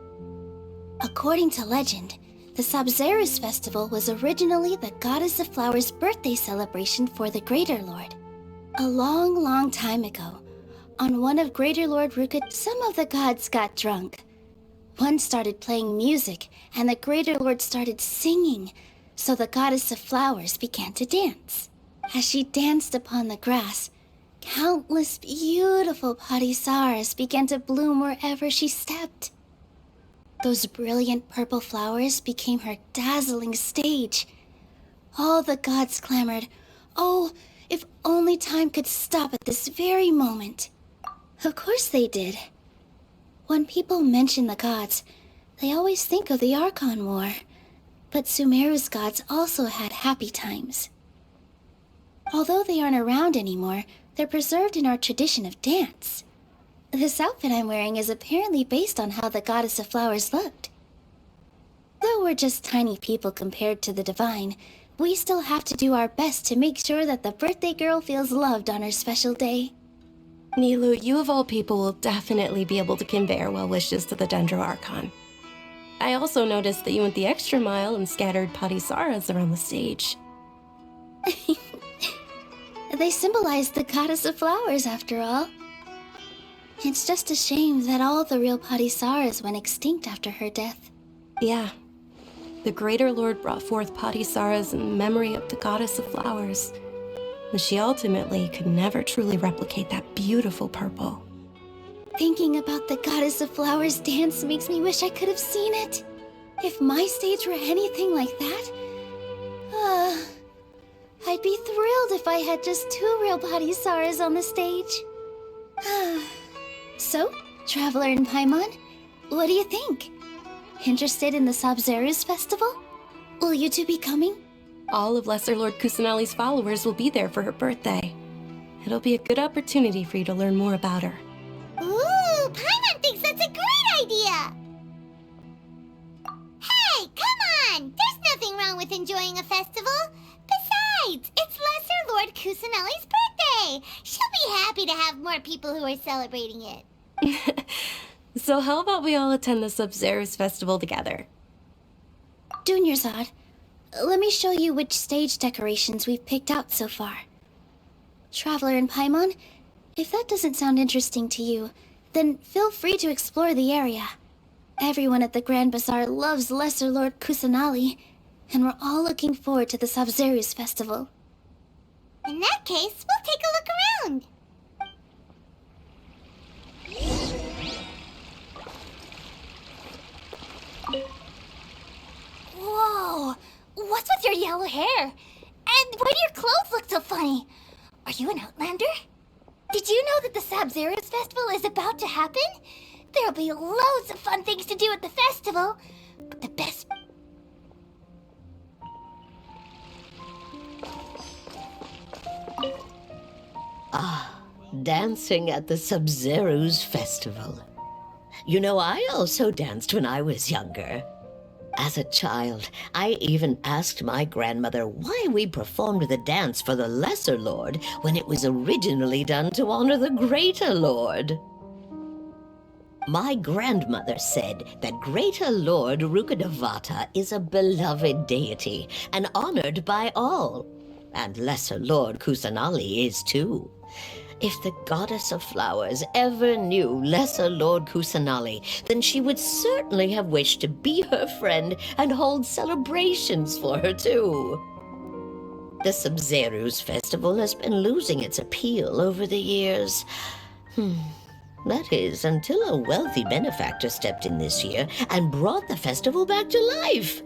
[SPEAKER 12] According to legend, the Sub-Zerus festival was originally the Goddess of Flowers' birthday celebration for the Greater Lord. A long, long time ago, on one of Greater Lord Rukut, some of the gods got drunk. One started playing music, and the Greater Lord started singing, so the Goddess of Flowers began to dance. As she danced upon the grass, countless beautiful padisaras began to bloom wherever she stepped. Those brilliant purple flowers became her dazzling stage. All the gods clamored, "Oh, if only time could stop at this very moment." Of course they did. When people mention the gods, they always think of the Archon War. But Sumeru's gods also had happy times. Although they aren't around anymore, they're preserved in our tradition of dance. This outfit I'm wearing is apparently based on how the Goddess of Flowers looked. Though we're just tiny people compared to the Divine, we still have to do our best to make sure that the birthday girl feels loved on her special day.
[SPEAKER 3] Nilu, you of all people will definitely be able to convey our well wishes to the Dendro Archon. I also noticed that you went the extra mile and scattered padisaras around the stage.
[SPEAKER 12] They symbolize the Goddess of Flowers, after all. It's just a shame that all the real padisaras went extinct after her death.
[SPEAKER 3] Yeah. The Greater Lord brought forth padisaras in memory of the Goddess of Flowers. But she ultimately could never truly replicate that beautiful purple.
[SPEAKER 12] Thinking about the Goddess of Flowers dance makes me wish I could have seen it. If my stage were anything like that, I'd be thrilled if I had just 2 real body Saras on the stage. So, Traveler and Paimon, what do you think? Interested in the Sabzeruz festival? Will you two be coming?
[SPEAKER 3] All of Lesser Lord Kusanali's followers will be there for her birthday. It'll be a good opportunity for you to learn more about her.
[SPEAKER 2] Ooh, Paimon thinks that's a great idea! Hey, come on! There's nothing wrong with enjoying a festival. Besides, it's Lesser Lord Kusanali's birthday! She'll be happy to have more people who are celebrating it.
[SPEAKER 3] So how about we all attend the Sabzeruz festival together?
[SPEAKER 12] Dunyarzad, let me show you which stage decorations we've picked out so far. Traveler and Paimon, if that doesn't sound interesting to you, then feel free to explore the area. Everyone at the Grand Bazaar loves Lesser Lord Kusanali, and we're all looking forward to the Sabzeruz festival.
[SPEAKER 2] In that case, we'll take a look around. Whoa! What's with your yellow hair? And why do your clothes look so funny? Are you an Outlander? Did you know that the Sabzeruz festival is about to happen? There'll be loads of fun things to do at the festival. But the best...
[SPEAKER 14] Dancing at the Sabzeruz festival. You know, I also danced when I was younger. As a child, I even asked my grandmother why we performed the dance for the Lesser Lord when it was originally done to honor the Greater Lord. My grandmother said that Greater Lord Rukkhadevata is a beloved deity and honored by all, and Lesser Lord Kusanali is too. If the goddess of flowers ever knew Lesser Lord Kusanali, then she would certainly have wished to be her friend and hold celebrations for her too. The Sabzeruz festival has been losing its appeal over the years. That is, until a wealthy benefactor stepped in this year and brought the festival back to life.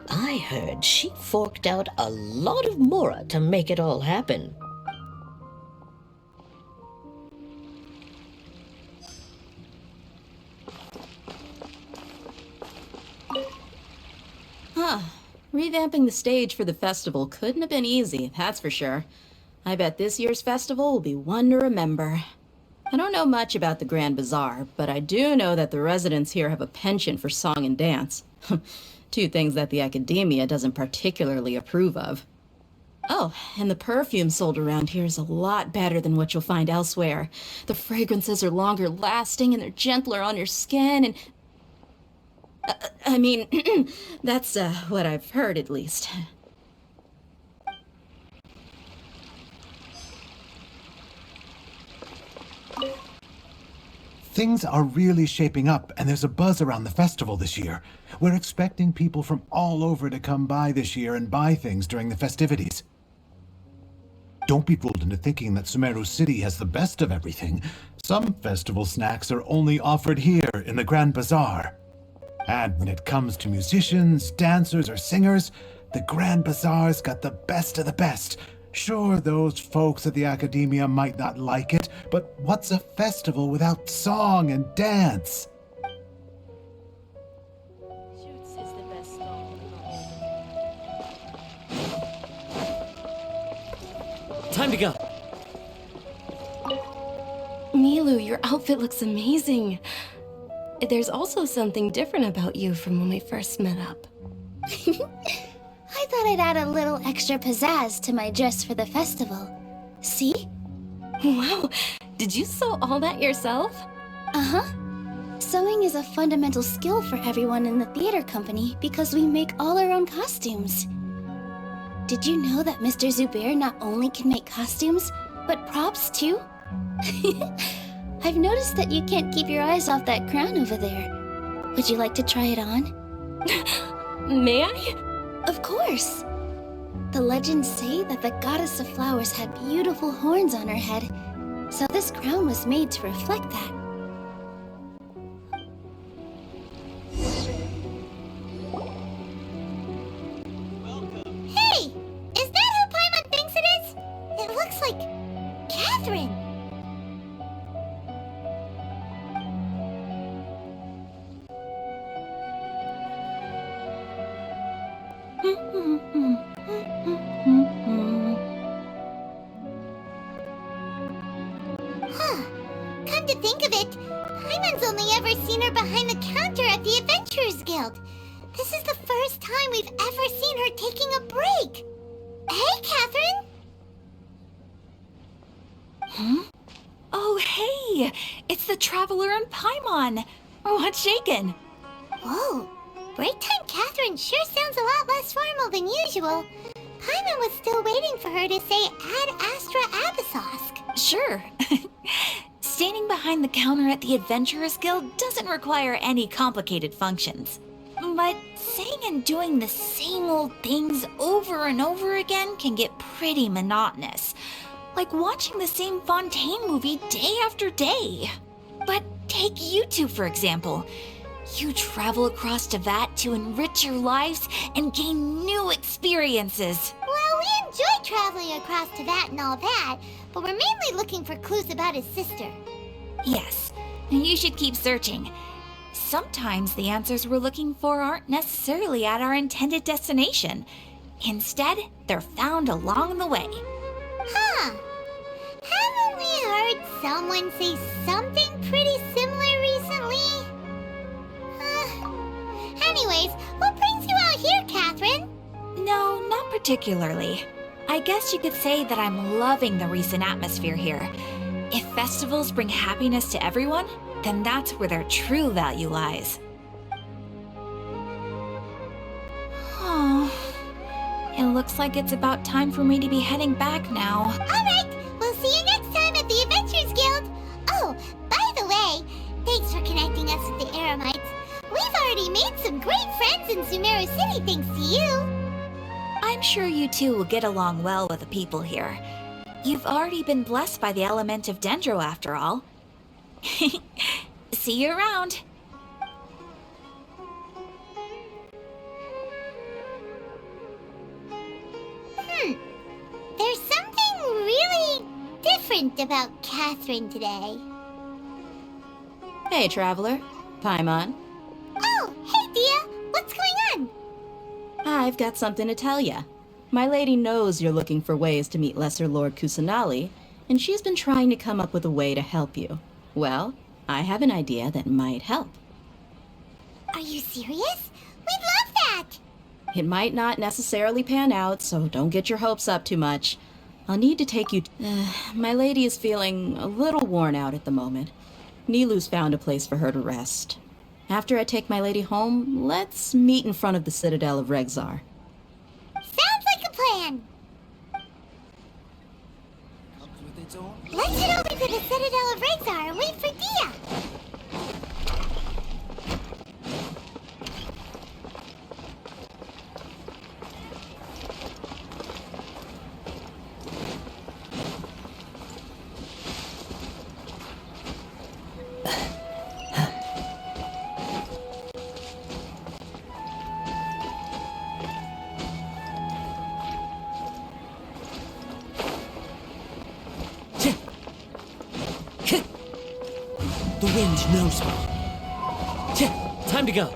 [SPEAKER 14] I heard she forked out a lot of mora to make it all happen.
[SPEAKER 10] Revamping the stage for the festival couldn't have been easy, that's for sure. I bet this year's festival will be one to remember. I don't know much about the Grand Bazaar, but I do know that the residents here have a penchant for song and dance. 2 things that the academia doesn't particularly approve of. Oh, and the perfume sold around here is a lot better than what you'll find elsewhere. The fragrances are longer lasting and they're gentler on your skin and... I mean, that's what I've heard at least.
[SPEAKER 15] Things are really shaping up, and there's a buzz around the festival this year. We're expecting people from all over to come by this year and buy things during the festivities. Don't be fooled into thinking that Sumeru City has the best of everything. Some festival snacks are only offered here in the Grand Bazaar. And when it comes to musicians, dancers, or singers, the Grand Bazaar's got the best of the best. Sure, those folks at the academia might not like it, but what's a festival without song and dance?
[SPEAKER 13] Shoots is the best stall.
[SPEAKER 7] Time to go.
[SPEAKER 3] Milu, your outfit looks amazing. There's also something different about you from when we first met up.
[SPEAKER 12] I thought I'd add a little extra pizzazz to my dress for the festival. See?
[SPEAKER 3] Wow, did you sew all that yourself?
[SPEAKER 12] Uh-huh. Sewing is a fundamental skill for everyone in the theater company because we make all our own costumes. Did you know that Mr. Zubair not only can make costumes, but props too? I've noticed that you can't keep your eyes off that crown over there. Would you like to try it on?
[SPEAKER 3] May I?
[SPEAKER 12] Of course. The legends say that the goddess of flowers had beautiful horns on her head, so this crown was made to reflect that.
[SPEAKER 2] think of it, Paimon's only ever seen her behind the counter at the Adventurers Guild. This is the first time we've ever seen her taking a break. Hey, Catherine!
[SPEAKER 6] Huh? Oh, hey! It's the Traveler and Paimon! What's shaken?
[SPEAKER 2] Whoa, break time Catherine sure sounds a lot less formal than usual. Paimon was still waiting for her to say Ad Astra Abyssosk.
[SPEAKER 6] Sure. Standing behind the counter at the Adventurers Guild doesn't require any complicated functions. But saying and doing the same old things over and over again can get pretty monotonous. Like watching the same Fontaine movie day after day. But take you two, for example. You travel across Teyvat to enrich your lives and gain new experiences.
[SPEAKER 2] Well, we enjoy traveling across Teyvat and all that, but we're mainly looking for clues about his sister.
[SPEAKER 6] Yes, and you should keep searching. Sometimes the answers we're looking for aren't necessarily at our intended destination. Instead, they're found along the way.
[SPEAKER 2] Huh. Haven't we heard someone say something pretty similar recently? Anyways, what brings you out here, Catherine?
[SPEAKER 6] No, not particularly. I guess you could say that I'm loving the recent atmosphere here. If festivals bring happiness to everyone, then that's where their true value lies. Oh, it looks like it's about time for me to be heading back now.
[SPEAKER 2] Alright, we'll see you next time at the Adventurers Guild. Oh, by the way, thanks for connecting us with the Eremites. We've already made some great friends in Sumeru City thanks to you.
[SPEAKER 6] I'm sure you two will get along well with the people here. You've already been blessed by the element of Dendro after all. See you around.
[SPEAKER 2] There's something really different about Catherine today.
[SPEAKER 10] Hey, Traveler. Paimon.
[SPEAKER 2] Oh, hey, Dia. What's going on?
[SPEAKER 10] I've got something to tell ya. My lady knows you're looking for ways to meet Lesser Lord Kusanali, and she's been trying to come up with a way to help you. Well, I have an idea that might help.
[SPEAKER 2] Are you serious? We'd love that!
[SPEAKER 10] It might not necessarily pan out, so don't get your hopes up too much. I'll need to take you... my lady is feeling a little worn out at the moment. Nilu's found a place for her to rest. After I take my lady home, let's meet in front of the Citadel of Regzar.
[SPEAKER 2] Sounds like a plan! Let's head over to the Citadel of Regzar and wait for Dia!
[SPEAKER 7] The wind knows me. Time to go.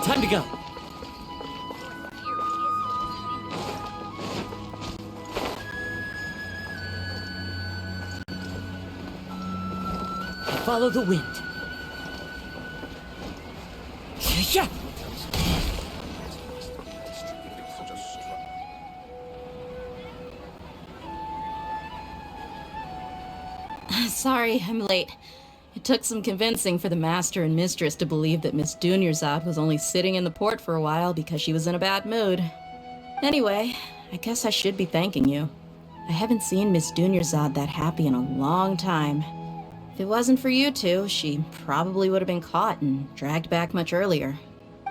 [SPEAKER 7] Time to go. Follow the wind. Yeah.
[SPEAKER 10] Sorry, I'm late. It took some convincing for the master and mistress to believe that Miss Dunyarzad was only sitting in the port for a while because she was in a bad mood. Anyway, I guess I should be thanking you. I haven't seen Miss Dunyarzad that happy in a long time. If it wasn't for you two, she probably would have been caught and dragged back much earlier.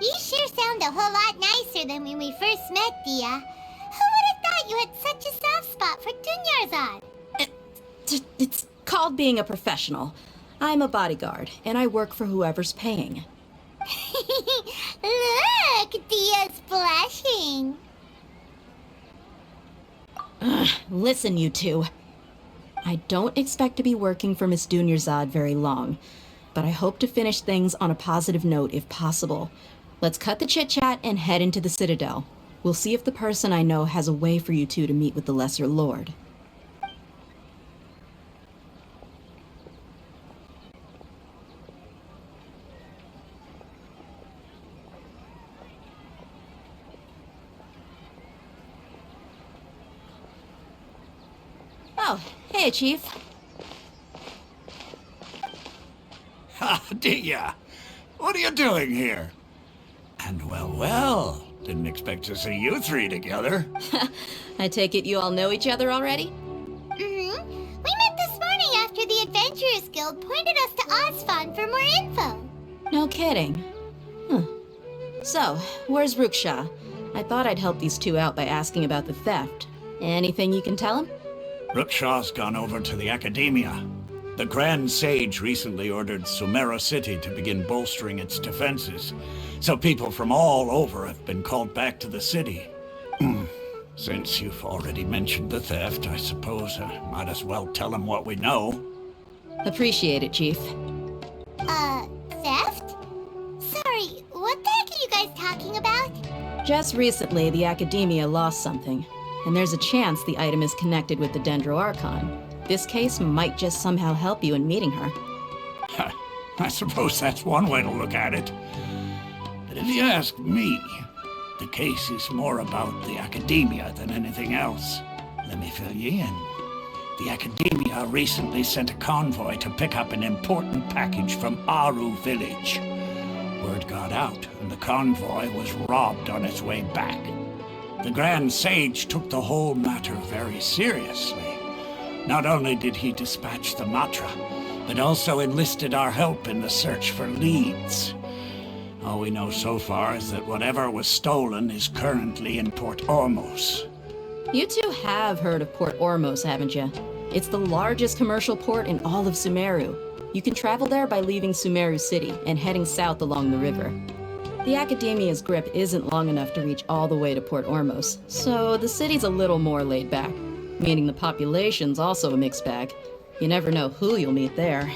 [SPEAKER 2] You sure sound a whole lot nicer than when we first met, Dia. Who would have thought you had such a soft spot for Dunyarzad?
[SPEAKER 10] It's called being a professional. I'm a bodyguard, and I work for whoever's paying.
[SPEAKER 2] Look, Dia's blushing.
[SPEAKER 10] Listen, you two. I don't expect to be working for Miss Dunyarzad very long, but I hope to finish things on a positive note if possible. Let's cut the chit-chat and head into the Citadel. We'll see if the person I know has a way for you two to meet with the Lesser Lord. Oh, hey, Chief.
[SPEAKER 8] Ha, Dia! What are you doing here? And well, didn't expect to see you three together.
[SPEAKER 10] I take it you all know each other already?
[SPEAKER 2] Mm-hmm. We met this morning after the Adventurers Guild pointed us to Osfon for more info.
[SPEAKER 10] No kidding. Huh. So, where's Ruksha? I thought I'd help these two out by asking about the theft. Anything you can tell him?
[SPEAKER 8] Rookshaw's gone over to the Academia. The Grand Sage recently ordered Sumeru City to begin bolstering its defenses, so people from all over have been called back to the city. Since you've already mentioned the theft, I suppose I might as well tell him what we know.
[SPEAKER 10] Appreciate it, Chief.
[SPEAKER 2] Theft? Sorry, what the heck are you guys talking about?
[SPEAKER 10] Just recently, the Academia lost something, and there's a chance the item is connected with the Dendro Archon. This case might just somehow help you in meeting her.
[SPEAKER 8] I suppose that's one way to look at it. But if you ask me, the case is more about the Academia than anything else. Let me fill you in. The Academia recently sent a convoy to pick up an important package from Aru village. Word got out, and the convoy was robbed on its way back. The Grand Sage took the whole matter very seriously. Not only did he dispatch the Matra, but also enlisted our help in the search for leads. All we know so far is that whatever was stolen is currently in Port Ormos.
[SPEAKER 10] You two have heard of Port Ormos, haven't you? It's the largest commercial port in all of Sumeru. You can travel there by leaving Sumeru City and heading south along the river. The Academia's grip isn't long enough to reach all the way to Port Ormos, so the city's a little more laid back, meaning the population's also a mixed bag. You never know who you'll meet there.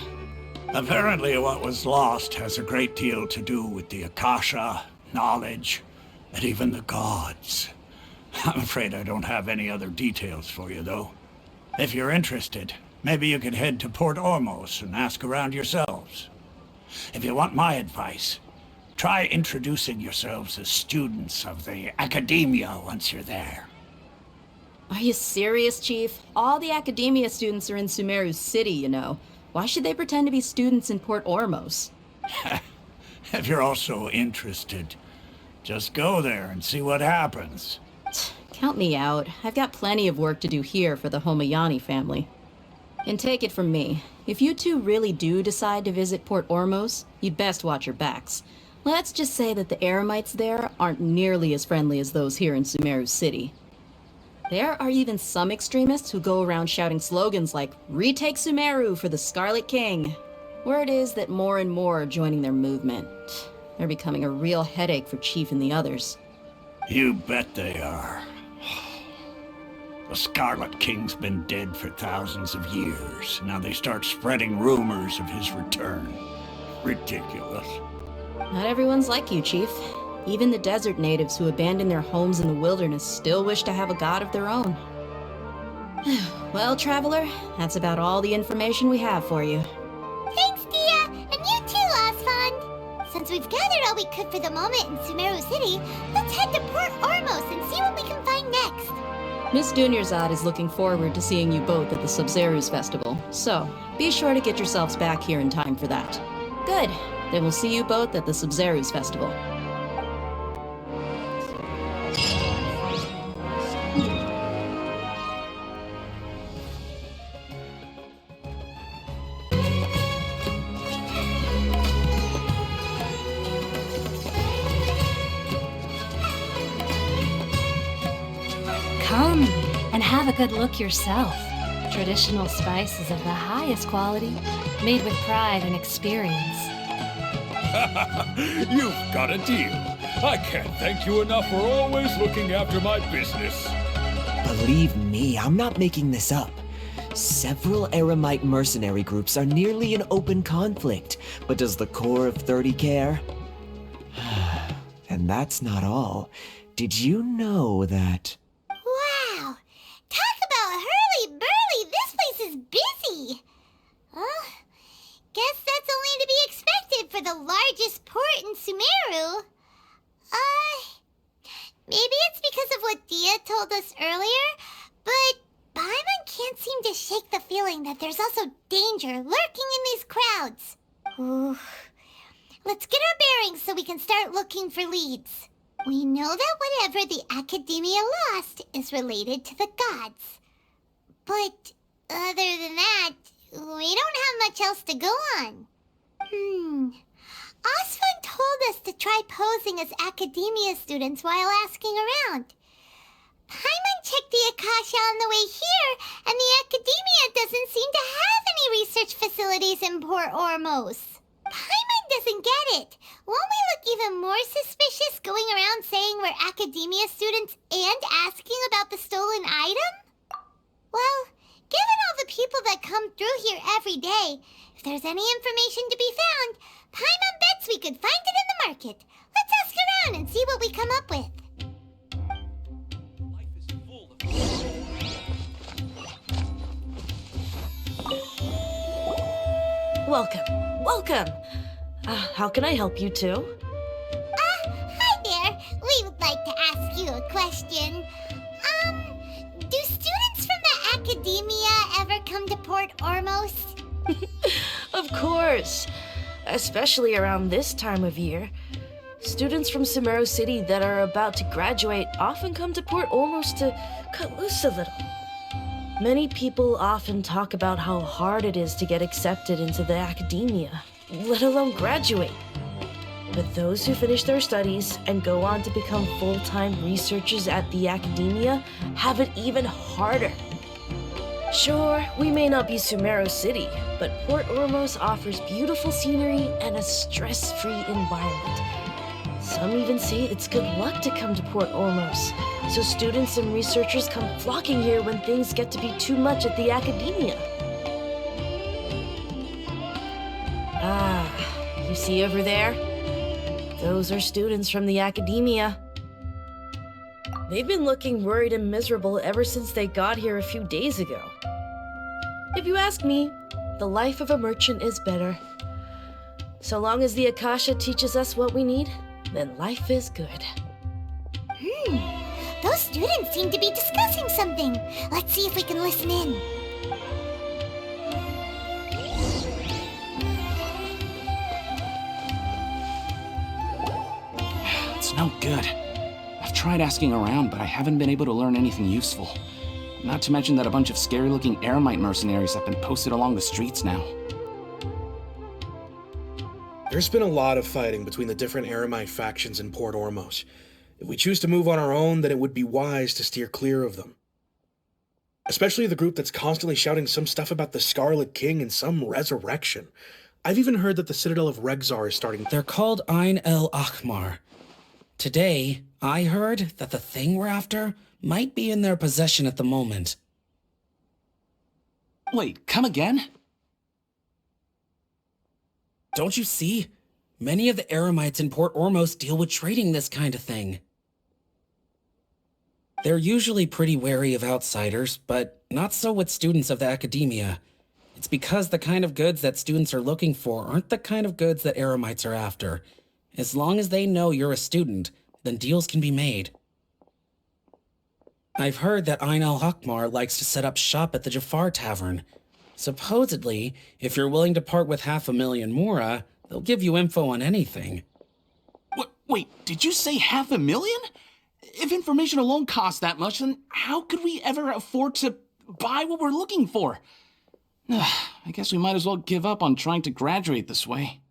[SPEAKER 8] Apparently what was lost has a great deal to do with the Akasha, knowledge, and even the gods. I'm afraid I don't have any other details for you, though. If you're interested, maybe you could head to Port Ormos and ask around yourselves. If you want my advice, try introducing yourselves as students of the Academia once you're there.
[SPEAKER 10] Are you serious, Chief? All the Academia students are in Sumeru City, you know. Why should they pretend to be students in Port Ormos?
[SPEAKER 8] If you're also interested, just go there and see what happens.
[SPEAKER 10] Count me out. I've got plenty of work to do here for the Homayani family. And take it from me, if you two really do decide to visit Port Ormos, you'd best watch your backs. Let's just say that the Eremites there aren't nearly as friendly as those here in Sumeru City. There are even some extremists who go around shouting slogans like, "Retake Sumeru for the Scarlet King." Word is that more and more are joining their movement. They're becoming a real headache for Chief and the others.
[SPEAKER 8] You bet they are. The Scarlet King's been dead for thousands of years. Now they start spreading rumors of his return. Ridiculous.
[SPEAKER 10] Not everyone's like you, Chief. Even the desert natives who abandoned their homes in the wilderness still wish to have a god of their own. Well, Traveler, that's about all the information we have for you.
[SPEAKER 2] Thanks, Dia! And you too, Osfond! Since we've gathered all we could for the moment in Sumeru City, let's head to Port Ormos and see what we can find next.
[SPEAKER 10] Miss Dunyarzad is looking forward to seeing you both at the Sub-Zeru's festival, so be sure to get yourselves back here in time for that. Good. Then we'll see you both at the Sub-Zeru's festival.
[SPEAKER 16] Come and have a good look yourself. Traditional spices of the highest quality, made with pride and experience.
[SPEAKER 9] You've got a deal. I can't thank you enough for always looking after my business.
[SPEAKER 17] Believe me, I'm not making this up. Several Eremite mercenary groups are nearly in open conflict, but does the core of 30 care? And that's not all. Did you know that...
[SPEAKER 2] Wow! Talk about hurly-burly! This place is busy! Well, guess that's only to be expected for the largest port in Sumeru. Maybe it's because of what Dia told us earlier, but Paimon can't seem to shake the feeling that there's also danger lurking in these crowds. Ooh. Let's get our bearings so we can start looking for leads. We know that whatever the Academia lost is related to the gods. But other than that, we don't have much else to go on. Osvan told us to try posing as Academia students while asking around. Paimon checked the Akasha on the way here, and the Academia doesn't seem to have any research facilities in Port Ormos. Paimon doesn't get it. Won't we look even more suspicious going around saying we're Academia students and asking about the stolen item? Well, given all the people that come through here every day, if there's any information to be found, Paimon bets we could find it in the market. Let's ask around and see what we come up with.
[SPEAKER 10] Welcome. How can I help you two?
[SPEAKER 2] Hi there. We would like to ask you a question. Do students from the Academia ever come to Port Ormos?
[SPEAKER 10] Of course. Especially around this time of year. Students from Sumeru City that are about to graduate often come to Port Ormos to cut loose a little. Many people often talk about how hard it is to get accepted into the Academia, let alone graduate. But those who finish their studies and go on to become full-time researchers at the Academia have it even harder. Sure, we may not be Sumeru City, but Port Ormos offers beautiful scenery and a stress-free environment. Some even say it's good luck to come to Port Ormos, so students and researchers come flocking here when things get to be too much at the Academia. You see over there? Those are students from the Academia. They've been looking worried and miserable ever since they got here a few days ago. If you ask me, the life of a merchant is better. So long as the Akasha teaches us what we need, then life is good.
[SPEAKER 2] Those students seem to be discussing something. Let's see if we can listen in.
[SPEAKER 5] It's no good. I've tried asking around, but I haven't been able to learn anything useful. Not to mention that a bunch of scary-looking Eremite mercenaries have been posted along the streets now.
[SPEAKER 18] There's been a lot of fighting between the different Eremite factions in Port Ormos. If we choose to move on our own, then it would be wise to steer clear of them. Especially the group that's constantly shouting some stuff about the Scarlet King and some resurrection. I've even heard that the Citadel of Regzar is starting...
[SPEAKER 1] They're called Ain el Akhmar. Today, I heard that the thing we're after might be in their possession at the moment.
[SPEAKER 5] Wait, come again?
[SPEAKER 1] Don't you see? Many of the Eremites in Port Ormos deal with trading this kind of thing. They're usually pretty wary of outsiders, but not so with students of the Academia. It's because the kind of goods that students are looking for aren't the kind of goods that Eremites are after. As long as they know you're a student, then deals can be made. I've heard that Ain al-Hakmar likes to set up shop at the Jafar Tavern. Supposedly, if you're willing to part with 500,000 Mora, they'll give you info on anything.
[SPEAKER 5] Wait, did you say 500,000? If information alone costs that much, then how could we ever afford to buy what we're looking for? I guess we might as well give up on trying to graduate this way.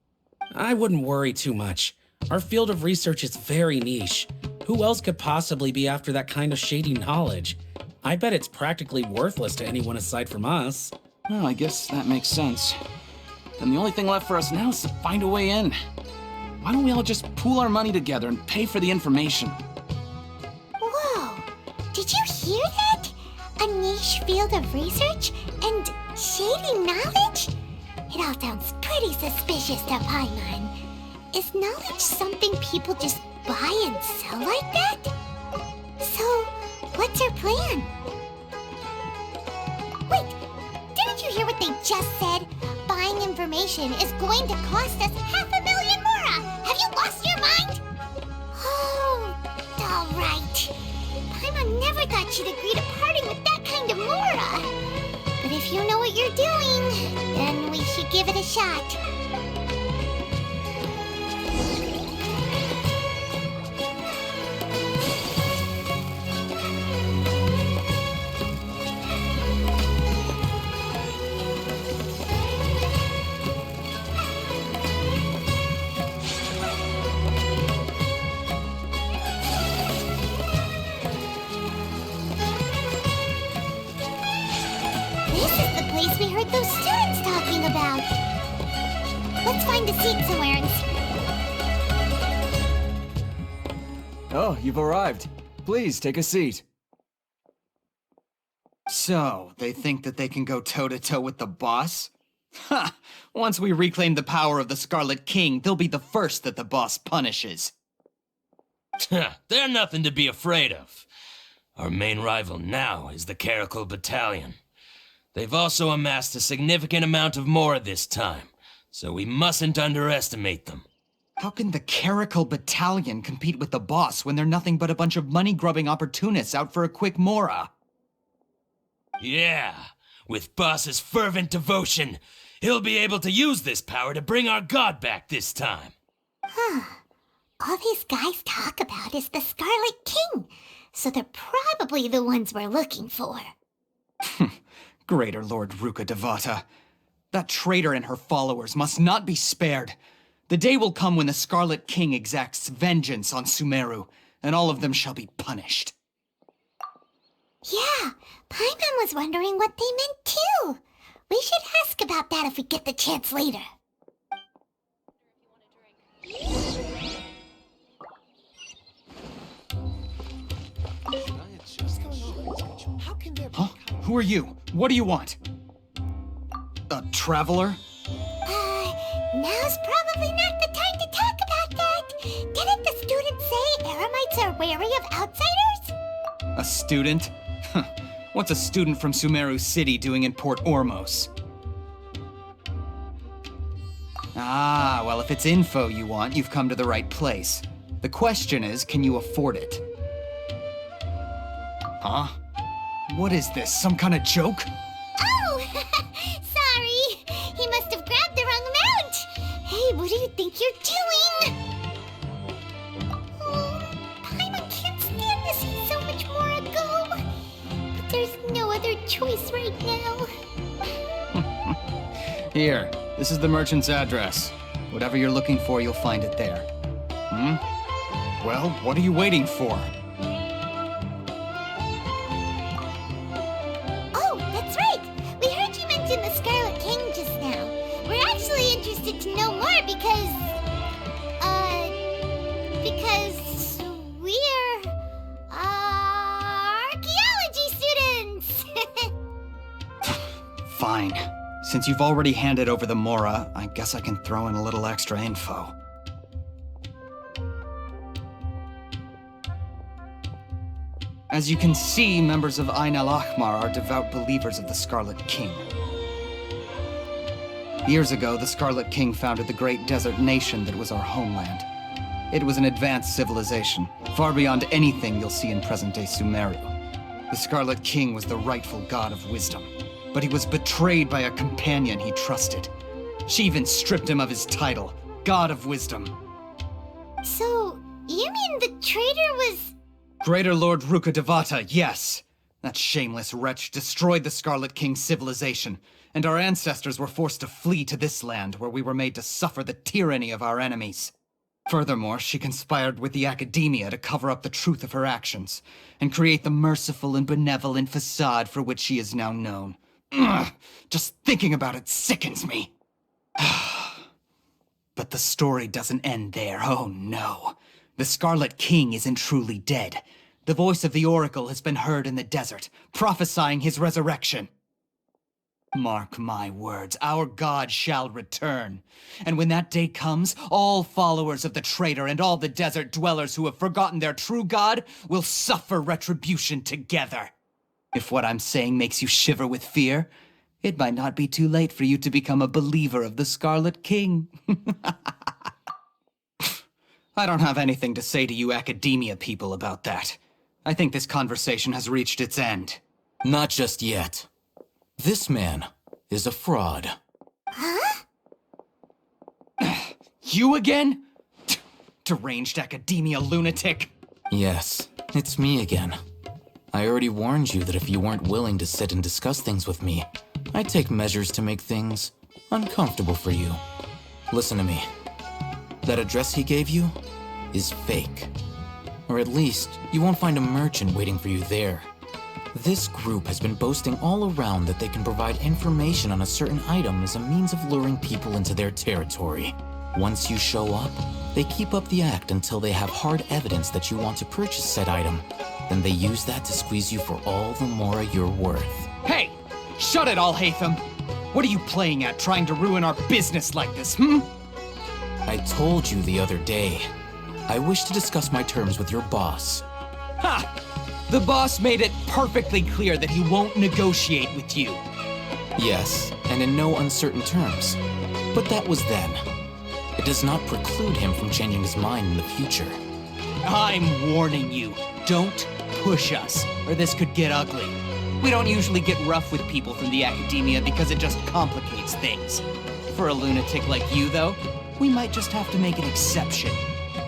[SPEAKER 1] I wouldn't worry too much. Our field of research is very niche. Who else could possibly be after that kind of shady knowledge?
[SPEAKER 19] I bet it's practically worthless to anyone aside from us.
[SPEAKER 5] Well, I guess that makes sense. Then the only thing left for us now is to find a way in. Why don't we all just pool our money together and pay for the information?
[SPEAKER 2] Whoa! Did you hear that? A niche field of research and shady knowledge? It all sounds pretty suspicious to Paimon. Is knowledge something people just buy and sell like that? So, what's her plan? Wait, didn't you hear what they just said? Buying information is going to cost us 500,000 mora! Have you lost your mind? Oh, alright. Paimon never thought she'd agree to parting with that kind of mora. But if you know what you're doing, then we should give it a shot. We heard those students talking about. Let's find a seat somewhere and...
[SPEAKER 17] Oh, you've arrived. Please, take a seat.
[SPEAKER 20] So, they think that they can go toe-to-toe with the boss? Ha! Once we reclaim the power of the Scarlet King, they'll be the first that the boss punishes.
[SPEAKER 21] They're nothing to be afraid of. Our main rival now is the Caracal Battalion. They've also amassed a significant amount of mora this time, so we mustn't underestimate them.
[SPEAKER 20] How can the Caracal Battalion compete with the boss when they're nothing but a bunch of money-grubbing opportunists out for a quick mora?
[SPEAKER 21] Yeah, with boss's fervent devotion, he'll be able to use this power to bring our god back this time.
[SPEAKER 2] Huh. All these guys talk about is the Scarlet King, so they're probably the ones we're looking for.
[SPEAKER 20] Greater Lord Ruka Devata. That traitor and her followers must not be spared. The day will come when the Scarlet King exacts vengeance on Sumeru, and all of them shall be punished.
[SPEAKER 2] Yeah, Paimon was wondering what they meant too. We should ask about that if we get the chance later.
[SPEAKER 20] Huh? Who are you? What do you want? A traveler?
[SPEAKER 2] Now's probably not the time to talk about that. Didn't the student say Eremites are wary of outsiders?
[SPEAKER 20] A student? What's a student from Sumeru City doing in Port Ormos? Ah, well, if it's info you want, you've come to the right place. The question is, can you afford it? Huh? What is this, some kind of joke?
[SPEAKER 2] Oh! Sorry! He must have grabbed the wrong amount! Hey, what do you think you're doing? Oh, Paimon can't stand to see so much more go. But there's no other choice right now.
[SPEAKER 20] Here, this is the merchant's address. Whatever you're looking for, you'll find it there. Well, what are you waiting for?
[SPEAKER 2] Oh, that's right! We heard you mention the Scarlet King just now. We're actually interested to know more because we're, archaeology students!
[SPEAKER 20] Fine. Since you've already handed over the mora, I guess I can throw in a little extra info. As you can see, members of Ain al-Ahmar are devout believers of the Scarlet King. Years ago, the Scarlet King founded the great desert nation that was our homeland. It was an advanced civilization, far beyond anything you'll see in present-day Sumeru. The Scarlet King was the rightful god of wisdom, but he was betrayed by a companion he trusted. She even stripped him of his title, God of Wisdom.
[SPEAKER 2] So, you mean the traitor was...
[SPEAKER 20] Greater Lord Ruka Devata, yes! That shameless wretch destroyed the Scarlet King's civilization, and our ancestors were forced to flee to this land where we were made to suffer the tyranny of our enemies. Furthermore, she conspired with the Academia to cover up the truth of her actions, and create the merciful and benevolent facade for which she is now known. Ugh, just thinking about it sickens me. But the story doesn't end there, oh no. The Scarlet King isn't truly dead. The voice of the Oracle has been heard in the desert, prophesying his resurrection. Mark my words, our god shall return. And when that day comes, all followers of the traitor and all the desert dwellers who have forgotten their true god will suffer retribution together. If what I'm saying makes you shiver with fear, it might not be too late for you to become a believer of the Scarlet King. I don't have anything to say to you Academia people about that. I think this conversation has reached its end.
[SPEAKER 21] Not just yet. This man is a fraud.
[SPEAKER 2] Huh?
[SPEAKER 20] You again? Deranged Academia lunatic.
[SPEAKER 21] Yes, it's me again. I already warned you that if you weren't willing to sit and discuss things with me, I'd take measures to make things uncomfortable for you. Listen to me. That address he gave you is fake. Or at least, you won't find a merchant waiting for you there. This group has been boasting all around that they can provide information on a certain item as a means of luring people into their territory. Once you show up, they keep up the act until they have hard evidence that you want to purchase said item. Then they use that to squeeze you for all the more you're worth.
[SPEAKER 20] Hey! Shut it all, Hatham! What are you playing at, trying to ruin our business like this, hmm?
[SPEAKER 21] I told you the other day. I wish to discuss my terms with your boss.
[SPEAKER 20] Ha! The boss made it perfectly clear that he won't negotiate with you.
[SPEAKER 21] Yes, and in no uncertain terms. But that was then. It does not preclude him from changing his mind in the future.
[SPEAKER 20] I'm warning you, don't push us, or this could get ugly. We don't usually get rough with people from the Academia because it just complicates things. For a lunatic like you, though, we might just have to make an exception.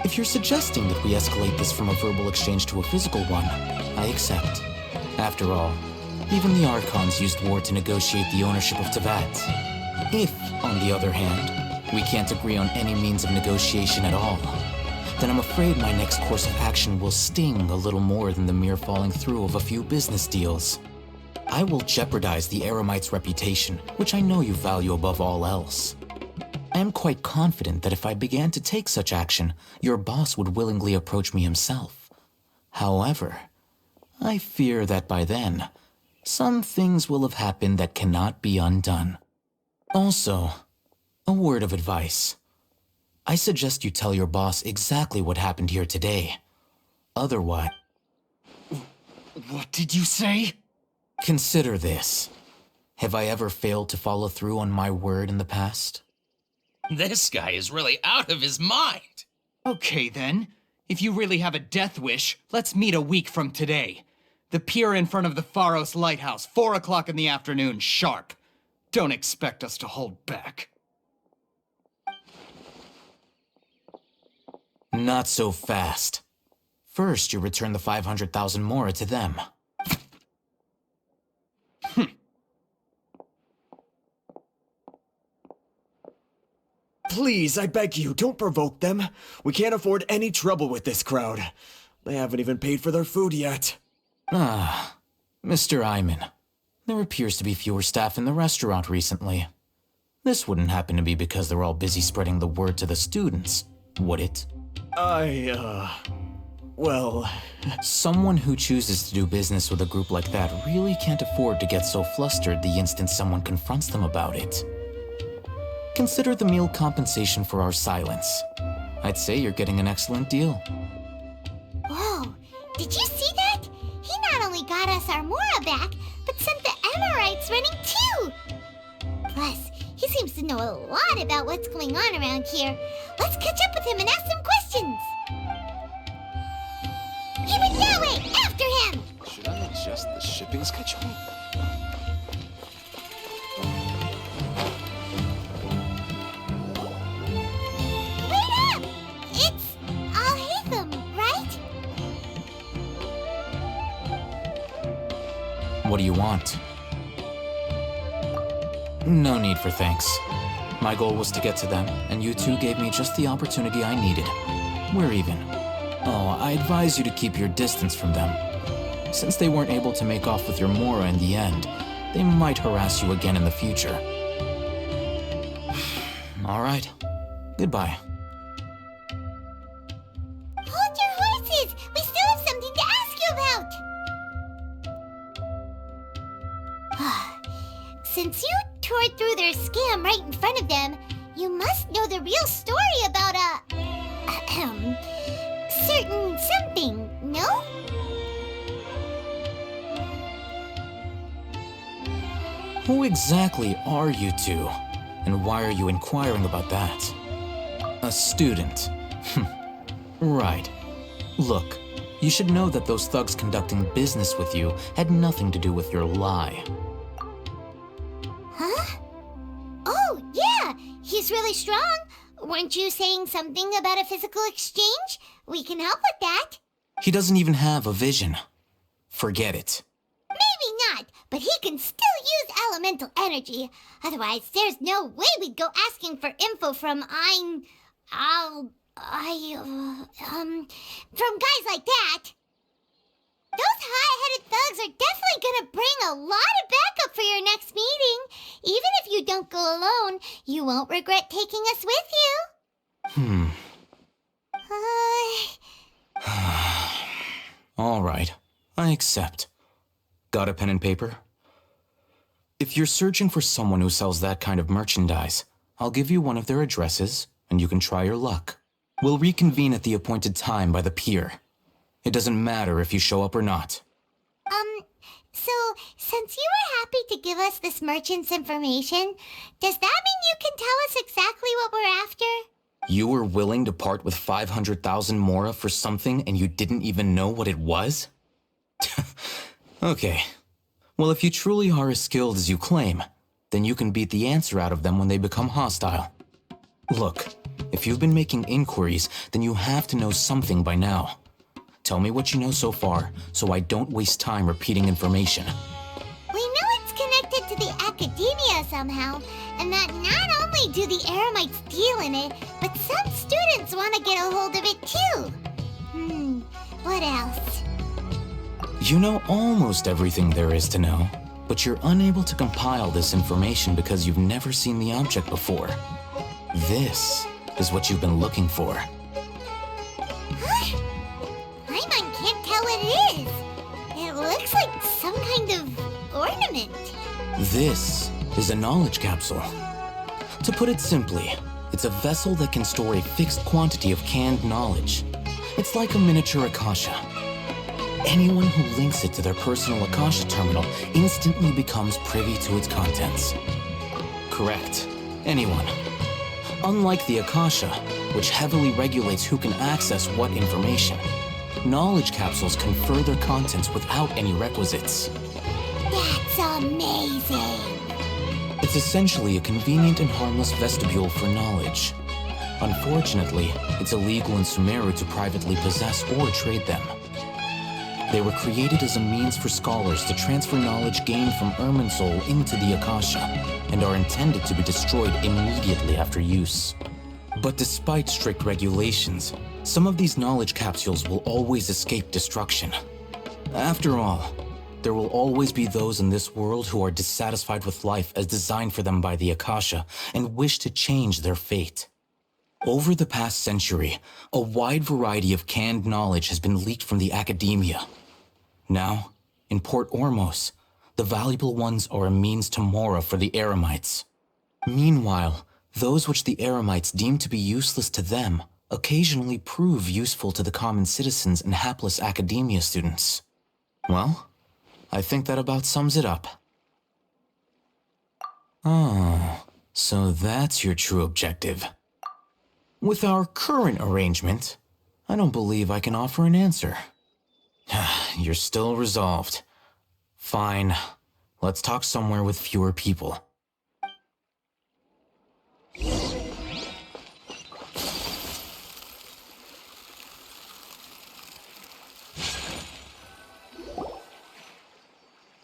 [SPEAKER 21] If you're suggesting that we escalate this from a verbal exchange to a physical one, I accept. After all, even the Archons used war to negotiate the ownership of Teyvat. If, on the other hand, we can't agree on any means of negotiation at all, then I'm afraid my next course of action will sting a little more than the mere falling through of a few business deals. I will jeopardize the Eremite's reputation, which I know you value above all else. I am quite confident that if I began to take such action, your boss would willingly approach me himself. However, I fear that by then, some things will have happened that cannot be undone. Also, a word of advice. I suggest you tell your boss exactly what happened here today. Otherwise...
[SPEAKER 20] What did you say?
[SPEAKER 21] Consider this. Have I ever failed to follow through on my word in the past? This guy is really out of his mind.
[SPEAKER 20] Okay then. If you really have a death wish, let's meet a week from today. The pier in front of the Pharos Lighthouse, 4 o'clock in the afternoon, sharp. Don't expect us to hold back.
[SPEAKER 21] Not so fast. First, you return the 500,000 mora to them.
[SPEAKER 17] Please, I beg you, don't provoke them. We can't afford any trouble with this crowd. They haven't even paid for their food yet.
[SPEAKER 21] Ah, Mr. Iman. There appears to be fewer staff in the restaurant recently. This wouldn't happen to be because they're all busy spreading the word to the students, would it?
[SPEAKER 17] Well...
[SPEAKER 21] Someone who chooses to do business with a group like that really can't afford to get so flustered the instant someone confronts them about it. Consider the meal compensation for our silence. I'd say you're getting an excellent deal.
[SPEAKER 2] Whoa, did you see that? He not only got us our Mora back, but sent the Emirites running too! Plus, he seems to know a lot about what's going on around here. Let's catch up with him and ask some questions! Keep it that way! After him!
[SPEAKER 11] Should I adjust the shipping schedule?
[SPEAKER 2] Wait up! It's Al-Haytham, right?
[SPEAKER 21] What do you want? No need for thanks.
[SPEAKER 4] My goal was to get to them, and you two gave me just the opportunity I needed. We're even. Oh, I advise you to keep your distance from them. Since they weren't able to make off with your Mora in the end, they might harass you again in the future. All right. Goodbye.
[SPEAKER 2] Hold your horses! We still have something to ask you about! Since you tore through their scam right in front of them, you must know the real story about certain something, no?
[SPEAKER 4] Who exactly are you two? And why are you inquiring about that? A student. Right. Look, you should know that those thugs conducting business with you had nothing to do with your lie.
[SPEAKER 2] Huh? Oh, yeah! He's really strong! Weren't you saying something about a physical exchange? We can help with that.
[SPEAKER 4] He doesn't even have a vision. Forget it.
[SPEAKER 2] Maybe not, but he can still use elemental energy. Otherwise, there's no way we'd go asking for info from from guys like that. Those hot-headed thugs are definitely gonna bring a lot of backup for your next meeting. Even if you don't go alone, you won't regret taking us with you.
[SPEAKER 4] All right, I accept. Got a pen and paper? If you're searching for someone who sells that kind of merchandise, I'll give you one of their addresses, and you can try your luck. We'll reconvene at the appointed time by the pier. It doesn't matter if you show up or not.
[SPEAKER 2] So, since you were happy to give us this merchant's information, does that mean you can tell us exactly what we're after?
[SPEAKER 4] You were willing to part with 500,000 Mora for something and you didn't even know what it was? Okay. Well, if you truly are as skilled as you claim, then you can beat the answer out of them when they become hostile. Look, if you've been making inquiries, then you have to know something by now. Tell me what you know so far, so I don't waste time repeating information.
[SPEAKER 2] We know it's connected to the academia somehow, and that not only do the Eremites deal in it, but some students want to get a hold of it too. What else?
[SPEAKER 4] You know almost everything there is to know, but you're unable to compile this information because you've never seen the object before. This is what you've been looking for.
[SPEAKER 2] Paimon can't tell what it is. It looks like some kind of ornament.
[SPEAKER 4] This is a knowledge capsule. To put it simply, it's a vessel that can store a fixed quantity of canned knowledge. It's like a miniature Akasha. Anyone who links it to their personal Akasha terminal instantly becomes privy to its contents. Correct. Anyone. Unlike the Akasha, which heavily regulates who can access what information, knowledge capsules confer their contents without any requisites.
[SPEAKER 2] That's amazing!
[SPEAKER 4] It's essentially a convenient and harmless vestibule for knowledge. Unfortunately, it's illegal in Sumeru to privately possess or trade them. They were created as a means for scholars to transfer knowledge gained from Irminsul into the Akasha, and are intended to be destroyed immediately after use. But despite strict regulations, some of these knowledge capsules will always escape destruction. After all, there will always be those in this world who are dissatisfied with life as designed for them by the Akasha and wish to change their fate. Over the past century, a wide variety of canned knowledge has been leaked from the academia. Now, in Port Ormos, the valuable ones are a means to Mora for the Eremites. Meanwhile, those which the Eremites deem to be useless to them occasionally prove useful to the common citizens and hapless academia students. Well, I think that about sums it up. Oh, so that's your true objective. With our current arrangement, I don't believe I can offer an answer. You're still resolved. Fine. Let's talk somewhere with fewer people.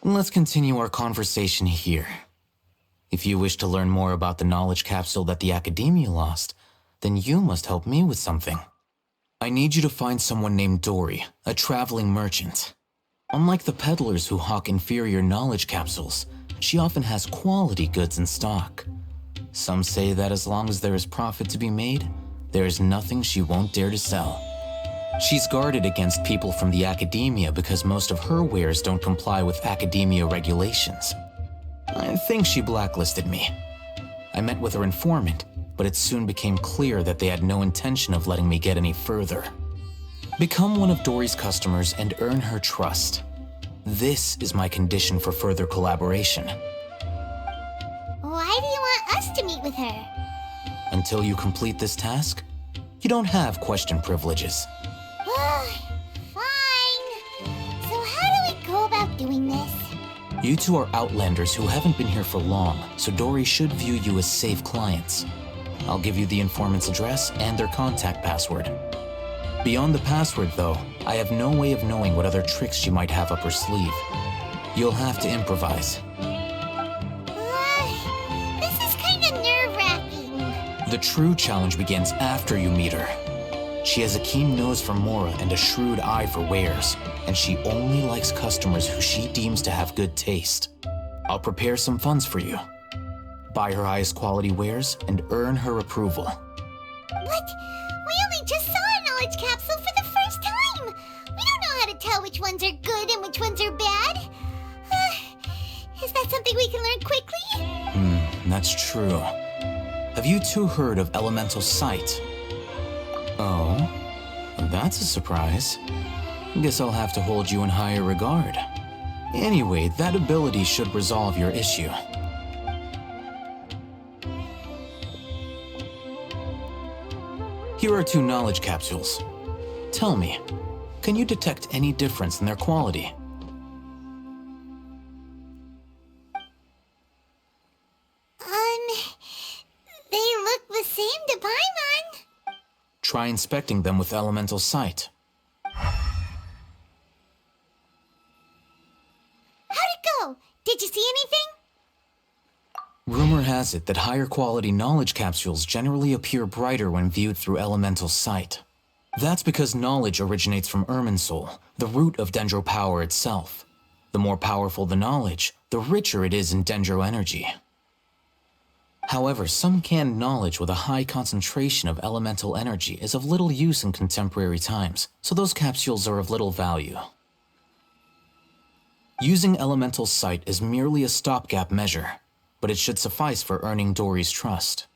[SPEAKER 4] Let's continue our conversation here. If you wish to learn more about the knowledge capsule that the Academia lost, then you must help me with something. I need you to find someone named Dory, a traveling merchant. Unlike the peddlers who hawk inferior knowledge capsules, she often has quality goods in stock. Some say that as long as there is profit to be made, there is nothing she won't dare to sell. She's guarded against people from the Academia because most of her wares don't comply with Academia regulations. I think she blacklisted me. I met with her informant, but it soon became clear that they had no intention of letting me get any further. Become one of Dory's customers and earn her trust. This is my condition for further collaboration.
[SPEAKER 2] Why do you want us to meet with her?
[SPEAKER 4] Until you complete this task, you don't have question privileges.
[SPEAKER 2] Fine. So how do we go about doing this?
[SPEAKER 4] You two are outlanders who haven't been here for long, so Dory should view you as safe clients. I'll give you the informant's address and their contact password. Beyond the password, though, I have no way of knowing what other tricks she might have up her sleeve. You'll have to improvise.
[SPEAKER 2] This is kind of nerve-wracking.
[SPEAKER 4] The true challenge begins after you meet her. She has a keen nose for Mora and a shrewd eye for wares, and she only likes customers who she deems to have good taste. I'll prepare some funds for you. Buy her highest quality wares and earn her approval.
[SPEAKER 2] But we only just saw a knowledge capsule for the first time. We don't know how to tell which ones are good and which ones are bad. Is that something we can learn quickly?
[SPEAKER 4] That's true. Have you two heard of elemental sight? Oh, that's a surprise. Guess I'll have to hold you in higher regard. Anyway, that ability should resolve your issue. Here are 2 knowledge capsules. Tell me, can you detect any difference in their quality?
[SPEAKER 2] They look the same to Paimon.
[SPEAKER 4] Try inspecting them with elemental sight.
[SPEAKER 2] How'd it go? Did you see anything?
[SPEAKER 4] Rumor has it that higher quality knowledge capsules generally appear brighter when viewed through elemental sight. That's because knowledge originates from Irminsul, the root of Dendro power itself. The more powerful the knowledge, the richer it is in Dendro energy. However, some canned knowledge with a high concentration of elemental energy is of little use in contemporary times, so those capsules are of little value. Using elemental sight is merely a stopgap measure, but it should suffice for earning Dory's trust.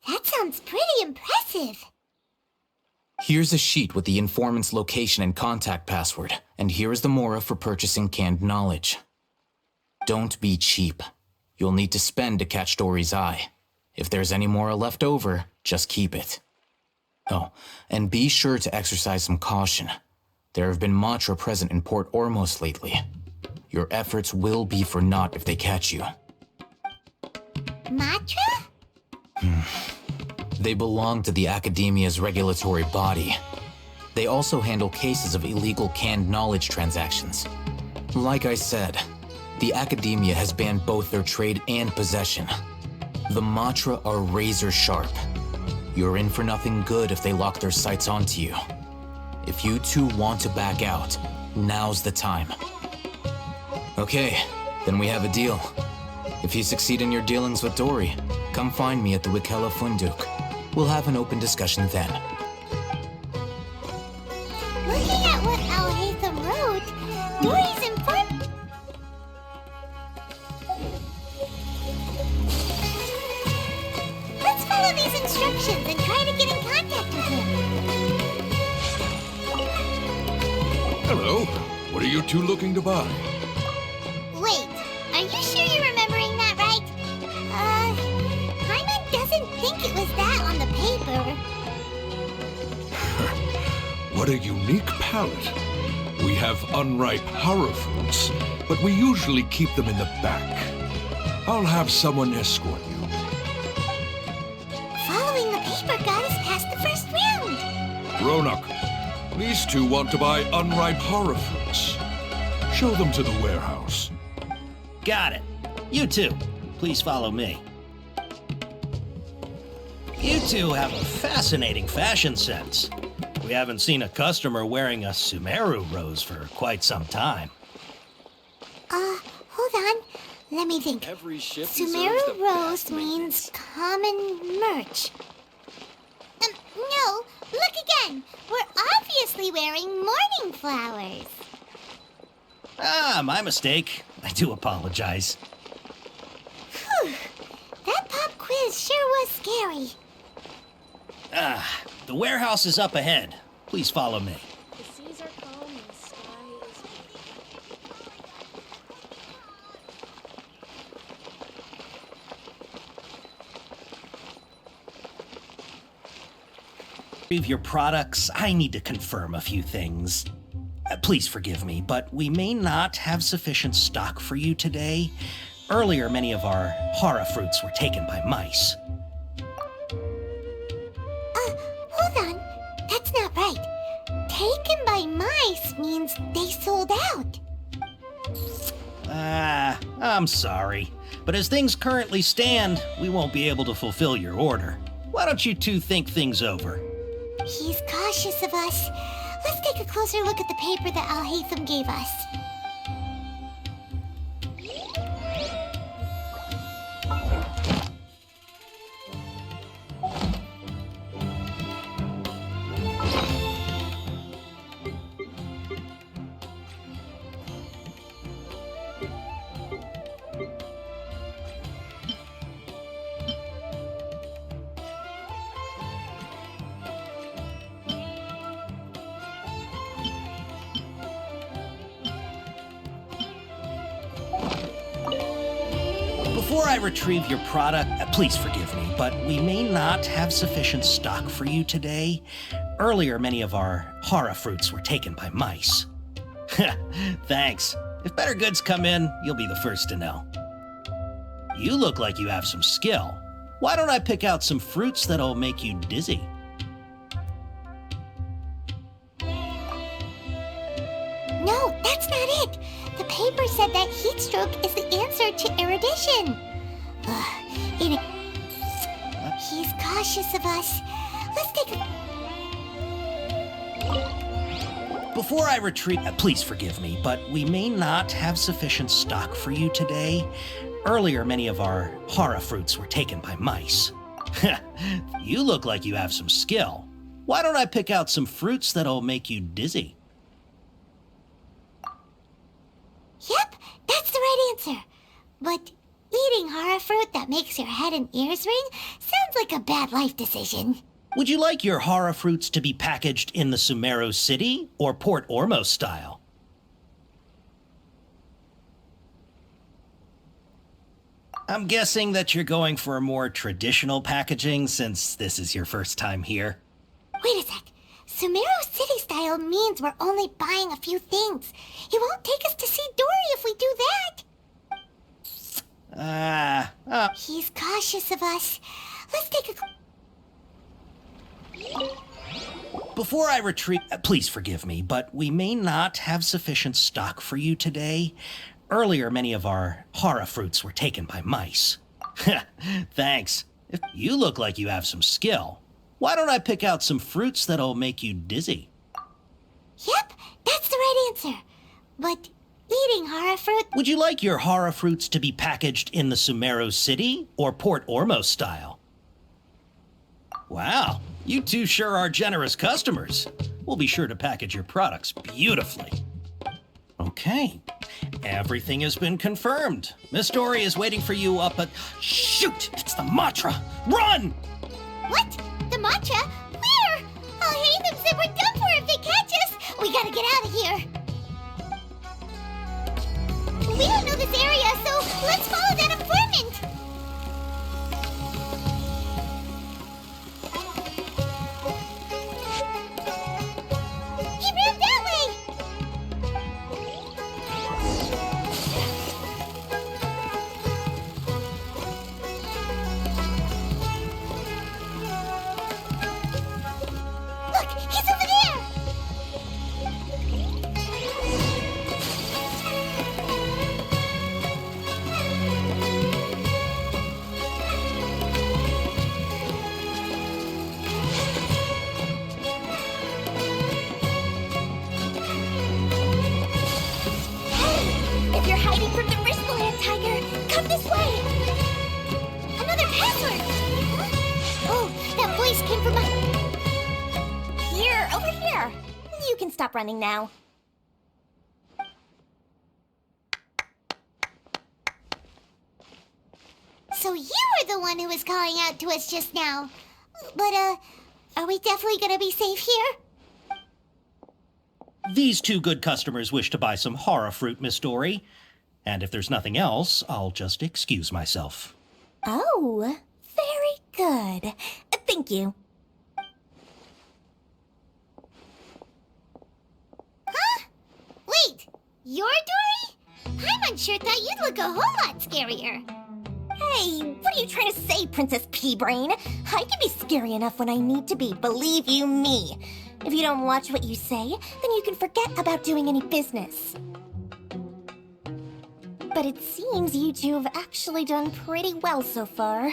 [SPEAKER 2] That sounds pretty impressive.
[SPEAKER 4] Here's a sheet with the informant's location and contact password, and here is the Mora for purchasing canned knowledge. Don't be cheap. You'll need to spend to catch Dory's eye. If there's any Mora left over, just keep it. Oh, and be sure to exercise some caution. There have been Matra present in Port Ormos lately. Your efforts will be for naught if they catch you.
[SPEAKER 2] Matra?
[SPEAKER 4] They belong to the Academia's regulatory body. They also handle cases of illegal canned knowledge transactions. Like I said, the Academia has banned both their trade and possession. The Matra are razor sharp. You're in for nothing good if they lock their sights onto you. If you two want to back out, now's the time. Okay, then we have a deal. If you succeed in your dealings with Dory, come find me at the Wikela Funduk. We'll have an open discussion then.
[SPEAKER 2] Looking at what Al-Haytham wrote, Dory's important. Let's follow these instructions and try to get in contact with him.
[SPEAKER 14] Hello. What are you two looking to buy?
[SPEAKER 2] Wait, are you sure you're remembering that right? Paimon doesn't think it was that on the paper.
[SPEAKER 14] What a unique palate. We have unripe horror fruits, but we usually keep them in the back. I'll have someone escort you.
[SPEAKER 2] Following the paper got us past the first round.
[SPEAKER 14] Ronak, these two want to buy unripe horror fruits. Show them to the warehouse.
[SPEAKER 22] Got it. You two,
[SPEAKER 15] Please follow me. You two have a fascinating fashion sense. We haven't seen a customer wearing a Sumeru rose for quite some time.
[SPEAKER 2] Hold on. Let me think.
[SPEAKER 11] Every ship
[SPEAKER 2] Sumeru rose means common merch. No, look again. We're obviously wearing morning flowers.
[SPEAKER 15] Ah, my mistake. I do apologize.
[SPEAKER 2] Whew. That pop quiz sure was scary.
[SPEAKER 15] The warehouse is up ahead. Please follow me.
[SPEAKER 13] The seas are calm and the sky is
[SPEAKER 15] Retrieve your products, I need to confirm a few things. Please forgive me, but we may not have sufficient stock for you today. Earlier, many of our hara fruits were taken by mice.
[SPEAKER 2] Hold on. That's not right. Taken by mice means they sold out.
[SPEAKER 15] I'm sorry, but as things currently stand, we won't be able to fulfill your order. Why don't you two think things over?
[SPEAKER 2] He's cautious of us. Let's take a closer look at the paper that Al-Haytham gave us.
[SPEAKER 15] Before I retrieve your product, please forgive me, but we may not have sufficient stock for you today. Earlier, many of our hara fruits were taken by mice. Thanks. If better goods come in, you'll be the first to know. You look like you have some skill. Why don't I pick out some fruits that'll make you dizzy?
[SPEAKER 2] No, that's not it. The paper said that heat stroke is the answer to erudition. He's cautious of us. Let's take a...
[SPEAKER 15] Before I retreat, please forgive me, but we may not have sufficient stock for you today. Earlier, many of our hara fruits were taken by mice. You look like you have some skill. Why don't I pick out some fruits that'll make you dizzy?
[SPEAKER 2] Yep, that's the right answer. But eating hara fruit that makes your head and ears ring sounds like a bad life decision.
[SPEAKER 15] Would you like your hara fruits to be packaged in the Sumeru City or Port Ormos style? I'm guessing that you're going for a more traditional packaging since this is your first time here.
[SPEAKER 2] Wait a sec. Sumeru City style means we're only buying a few things. He won't take us to see Dory if we do that. He's cautious of us. Let's take a...
[SPEAKER 15] Before I retreat, please forgive me, but we may not have sufficient stock for you today. Earlier, many of our hara fruits were taken by mice. Thanks. You look like you have some skill. Why don't I pick out some fruits that'll make you dizzy?
[SPEAKER 2] Yep, that's the right answer. But eating hara fruit...
[SPEAKER 15] Would you like your hara fruits to be packaged in the Sumeru City or Port Ormos style? Wow, you two sure are generous customers. We'll be sure to package your products beautifully. Okay, everything has been confirmed. Miss Dory is waiting for you up at... Shoot, it's the Matra! Run!
[SPEAKER 2] What? The Matra? Where? Al-Haytham said we're done for if they catch us. We gotta get out of here. We don't know this area, so let's follow that informant. He ran that way. Look, he's over there.
[SPEAKER 3] You can stop running now.
[SPEAKER 2] So you were the one who was calling out to us just now. But, are we definitely gonna be safe here?
[SPEAKER 15] These two good customers wish to buy some horror fruit, Miss Dory. And if there's nothing else, I'll just excuse myself.
[SPEAKER 3] Oh, very good. Thank you.
[SPEAKER 2] Huh? Wait, you're Dory? Paimon thought you'd look a whole lot scarier.
[SPEAKER 3] Hey, what are you trying to say, Princess Pea-Brain? I can be scary enough when I need to be, believe you me. If you don't watch what you say, then you can forget about doing any business. But it seems you two have actually done pretty well so far.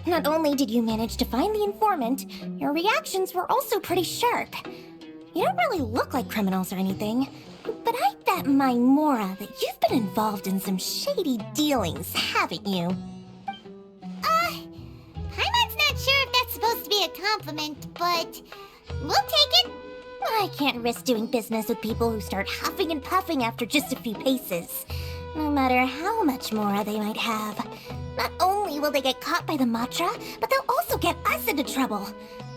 [SPEAKER 3] Not only did you manage to find the informant, your reactions were also pretty sharp. You don't really look like criminals or anything, but I bet my Mora that you've been involved in some shady dealings, haven't you?
[SPEAKER 2] Paimon's not sure if that's supposed to be a compliment, but we'll take it.
[SPEAKER 3] I can't risk doing business with people who start huffing and puffing after just a few paces. No matter how much Mora they might have. Not only will they get caught by the Matra, but they'll also get us into trouble.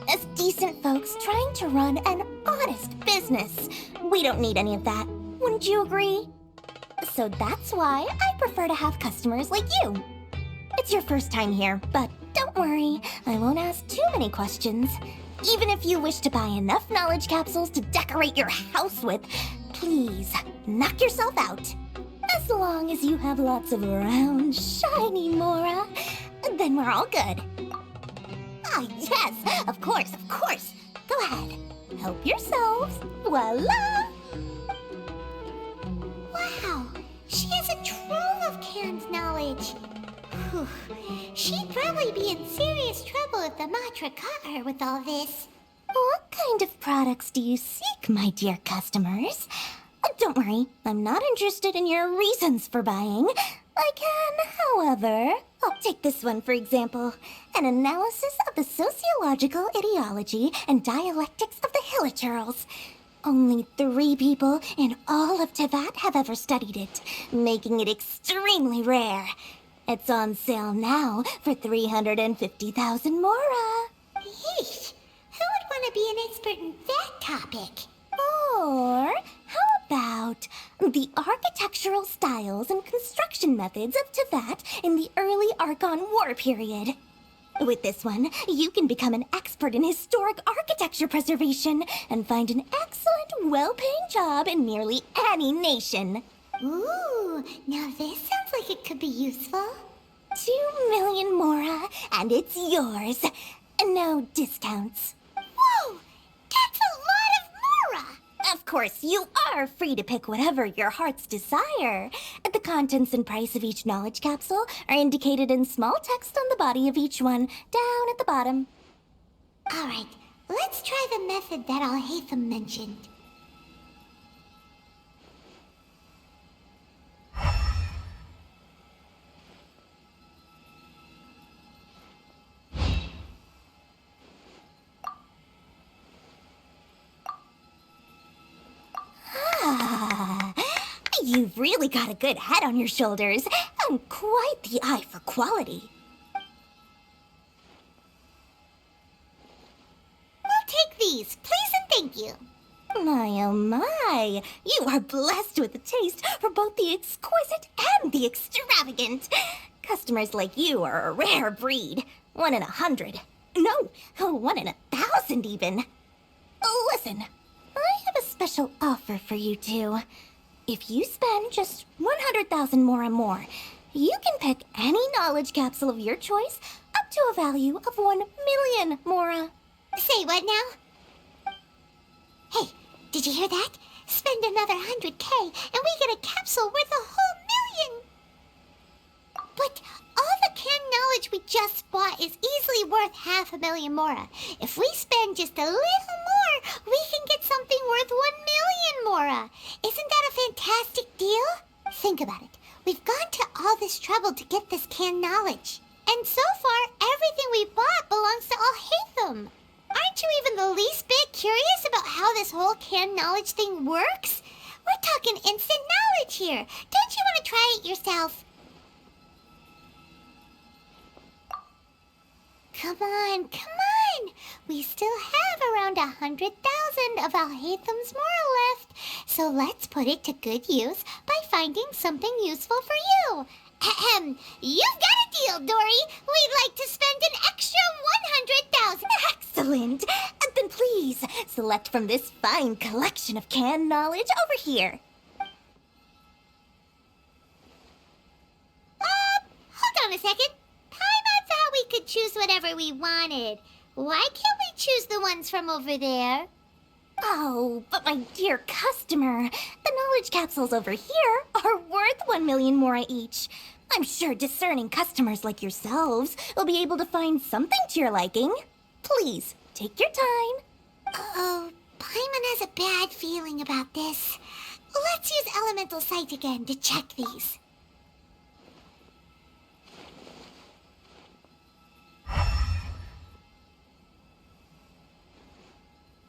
[SPEAKER 3] As decent folks trying to run an honest business. We don't need any of that. Wouldn't you agree? So that's why I prefer to have customers like you. It's your first time here, but don't worry, I won't ask too many questions. Even if you wish to buy enough knowledge capsules to decorate your house with, please, knock yourself out. As long as you have lots of round, shiny Mora, then we're all good. Ah, yes, of course, of course. Go ahead, help yourselves. Voila!
[SPEAKER 2] Wow, she has a trove of canned knowledge. Whew. She'd probably be in serious trouble if the Matra caught her with all this.
[SPEAKER 3] What kind of products do you seek, my dear customers? Don't worry, I'm not interested in your reasons for buying. I can, however... Oh, take this one, for example. An analysis of the sociological ideology and dialectics of the Hilichurls. Only 3 people in all of Teyvat have ever studied it, making it extremely rare. It's on sale now for 350,000 Mora.
[SPEAKER 2] Yeesh, who would want to be an expert in that topic?
[SPEAKER 3] Or how about the architectural styles and construction methods of Teyvat in the early Archon War period? With this one, you can become an expert in historic architecture preservation and find an excellent, well-paying job in nearly any nation.
[SPEAKER 2] Ooh, now this sounds like it could be useful.
[SPEAKER 3] 2 million Mora, and it's yours. No discounts.
[SPEAKER 2] Whoa, that's a lot of Mora!
[SPEAKER 3] Of course, you are free to pick whatever your heart's desire. The contents and price of each knowledge capsule are indicated in small text on the body of each one, down at the bottom.
[SPEAKER 2] Alright, let's try the method that Al-Haytham mentioned.
[SPEAKER 3] You've really got a good head on your shoulders, and quite the eye for quality.
[SPEAKER 2] We'll take these, please and thank you.
[SPEAKER 3] My oh my, you are blessed with a taste for both the exquisite and the extravagant. Customers like you are a rare breed. 1 in 100. No, 1 in 1,000 even. Listen, I have a special offer for you two. If you spend just 100,000 more and more, you can pick any knowledge capsule of your choice up to a value of 1 million Mora.
[SPEAKER 2] Say what now? Hey, did you hear that? Spend another 100K and we get a capsule worth a whole 1,000,000! But all the canned knowledge we just bought is easily worth 500,000 Mora. If we spend just a little more, we can get something worth 1,000,000 Mora. Isn't that a fantastic deal? Think about it. We've gone to all this trouble to get this canned knowledge. And so far, everything we bought belongs to Al-Haytham. Aren't Aren't you even the least bit curious about how this whole canned knowledge thing works? We're talking instant knowledge here. Don't you want to try it yourself? Come on, come on! We still have around 100,000 of Alhaitham's moral left, so let's put it to good use by finding something useful for you. Ahem, you've got a deal, Dory. We'd like to spend an extra 100,000.
[SPEAKER 3] Excellent! Then please, select from this fine collection of canned knowledge over here.
[SPEAKER 2] Hold on a second. I thought we could choose whatever we wanted. Why can't we choose the ones from over there?
[SPEAKER 3] Oh, but my dear customer, the knowledge capsules over here are worth 1 million mora each. I'm sure discerning customers like yourselves will be able to find something to your liking. Please, take your time.
[SPEAKER 2] Oh, Paimon has a bad feeling about this. Let's use Elemental Sight again to check these.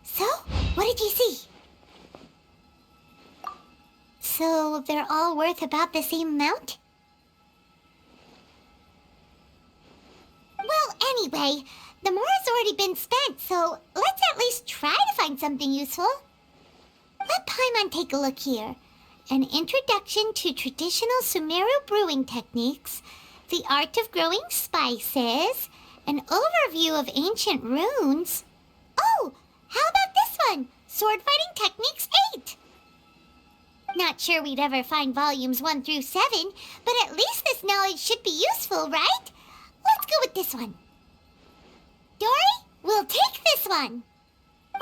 [SPEAKER 2] So, what did you see? So, they're all worth about the same amount? Well, anyway, the mora's already been spent, so let's at least try to find something useful. Let Paimon take a look here. An introduction to traditional Sumeru brewing techniques, the art of growing spices, an overview of ancient runes. Oh, how about this one? Sword Fighting Techniques 8. Not sure we'd ever find volumes 1 through 7, but at least this knowledge should be useful, right? Let's go with this one. Dory, we'll take this one.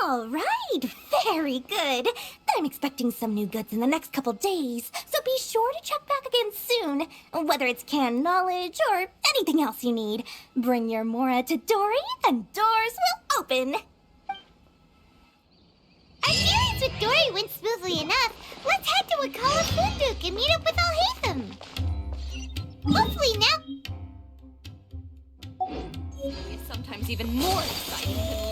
[SPEAKER 3] All right, very good. I'm expecting some new goods in the next couple days, so be sure to check back again soon. Whether it's canned knowledge or anything else you need, bring your mora to Dory and doors will open.
[SPEAKER 2] Our dealings with Dory went smoothly enough. Let's head to Wakala Funduk and meet up with Alhaitham. Hopefully now...
[SPEAKER 6] It's sometimes even more exciting than living.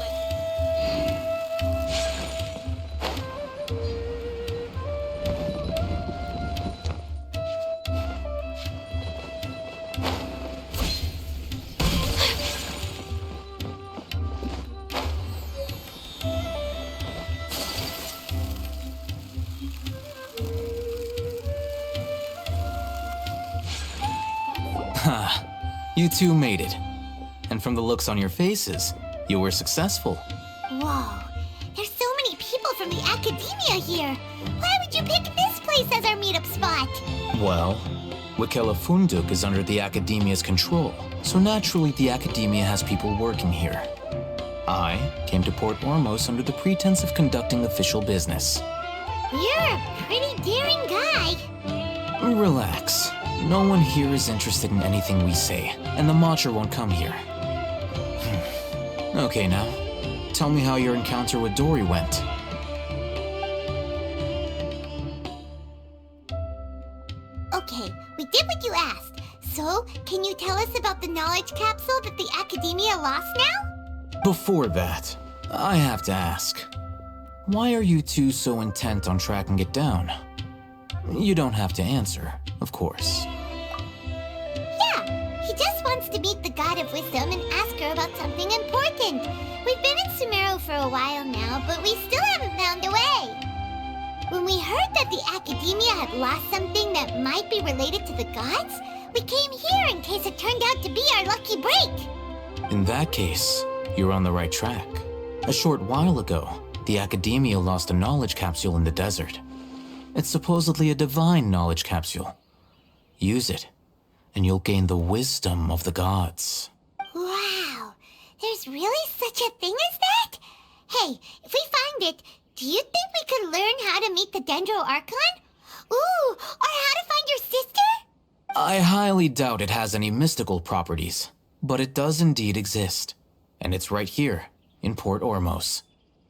[SPEAKER 4] You two made it. And from the looks on your faces, you were successful.
[SPEAKER 2] Whoa, there's so many people from the academia here. Why would you pick this place as our meetup spot?
[SPEAKER 4] Well, Wakela Funduk is under the Academia's control, so naturally the Academia has people working here. I came to Port Ormos under the pretense of conducting official business.
[SPEAKER 2] You're a pretty daring guy.
[SPEAKER 4] Relax. No one here is interested in anything we say, and the Matra won't come here. Okay now, tell me how your encounter with Dory went.
[SPEAKER 2] Okay, we did what you asked. So, can you tell us about the knowledge capsule that the Academia lost now?
[SPEAKER 4] Before that, I have to ask, why are you two so intent on tracking it down? You don't have to answer, of course.
[SPEAKER 2] Yeah, he just wants to meet the God of Wisdom and ask her about something important. We've been in Sumeru for a while now, but we still haven't found a way. When we heard that the Academia had lost something that might be related to the gods, we came here in case it turned out to be our lucky break.
[SPEAKER 4] In that case, you're on the right track. A short while ago, the Academia lost a knowledge capsule in the desert. It's supposedly a divine knowledge capsule. Use it, and you'll gain the wisdom of the gods.
[SPEAKER 2] Wow, there's really such a thing as that? Hey, if we find it, do you think we could learn how to meet the Dendro Archon? Ooh, or how to find your sister?
[SPEAKER 4] I highly doubt it has any mystical properties, but it does indeed exist. And it's right here, in Port Ormos.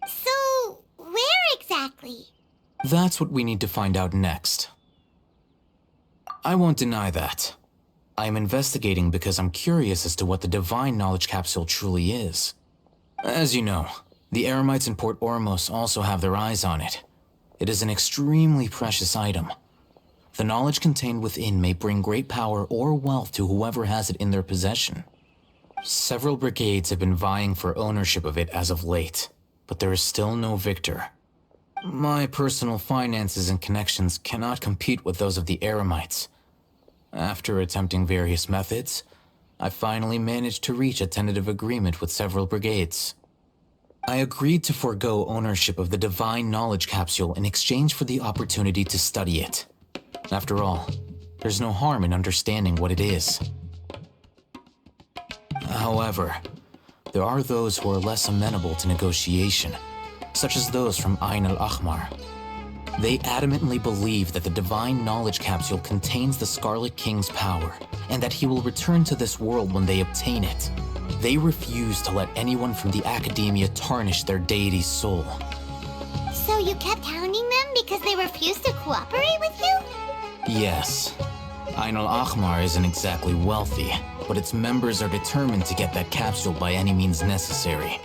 [SPEAKER 2] So, where exactly?
[SPEAKER 4] That's what we need to find out next. I won't deny that. I am investigating because I'm curious as to what the divine knowledge capsule truly is. As you know, The Eremites in Port Ormos also have their eyes on it. It is an extremely precious item. The knowledge contained within may bring great power or wealth to whoever has it in their possession. Several brigades have been vying for ownership of it as of late, but there is still no victor. My personal finances and connections cannot compete with those of the Eremites. After attempting various methods, I finally managed to reach a tentative agreement with several brigades. I agreed to forego ownership of the Divine Knowledge Capsule in exchange for the opportunity to study it. After all, there's no harm in understanding what it is. However, there are those who are less amenable to negotiation, such as those from Ain al-Ahmar. They adamantly believe that the Divine Knowledge Capsule contains the Scarlet King's power, and that he will return to this world when they obtain it. They refuse to let anyone from the Academia tarnish their deity's soul.
[SPEAKER 2] So you kept hounding them because they refused to cooperate with you?
[SPEAKER 4] Yes. Ain al-Ahmar isn't exactly wealthy, but its members are determined to get that capsule by any means necessary.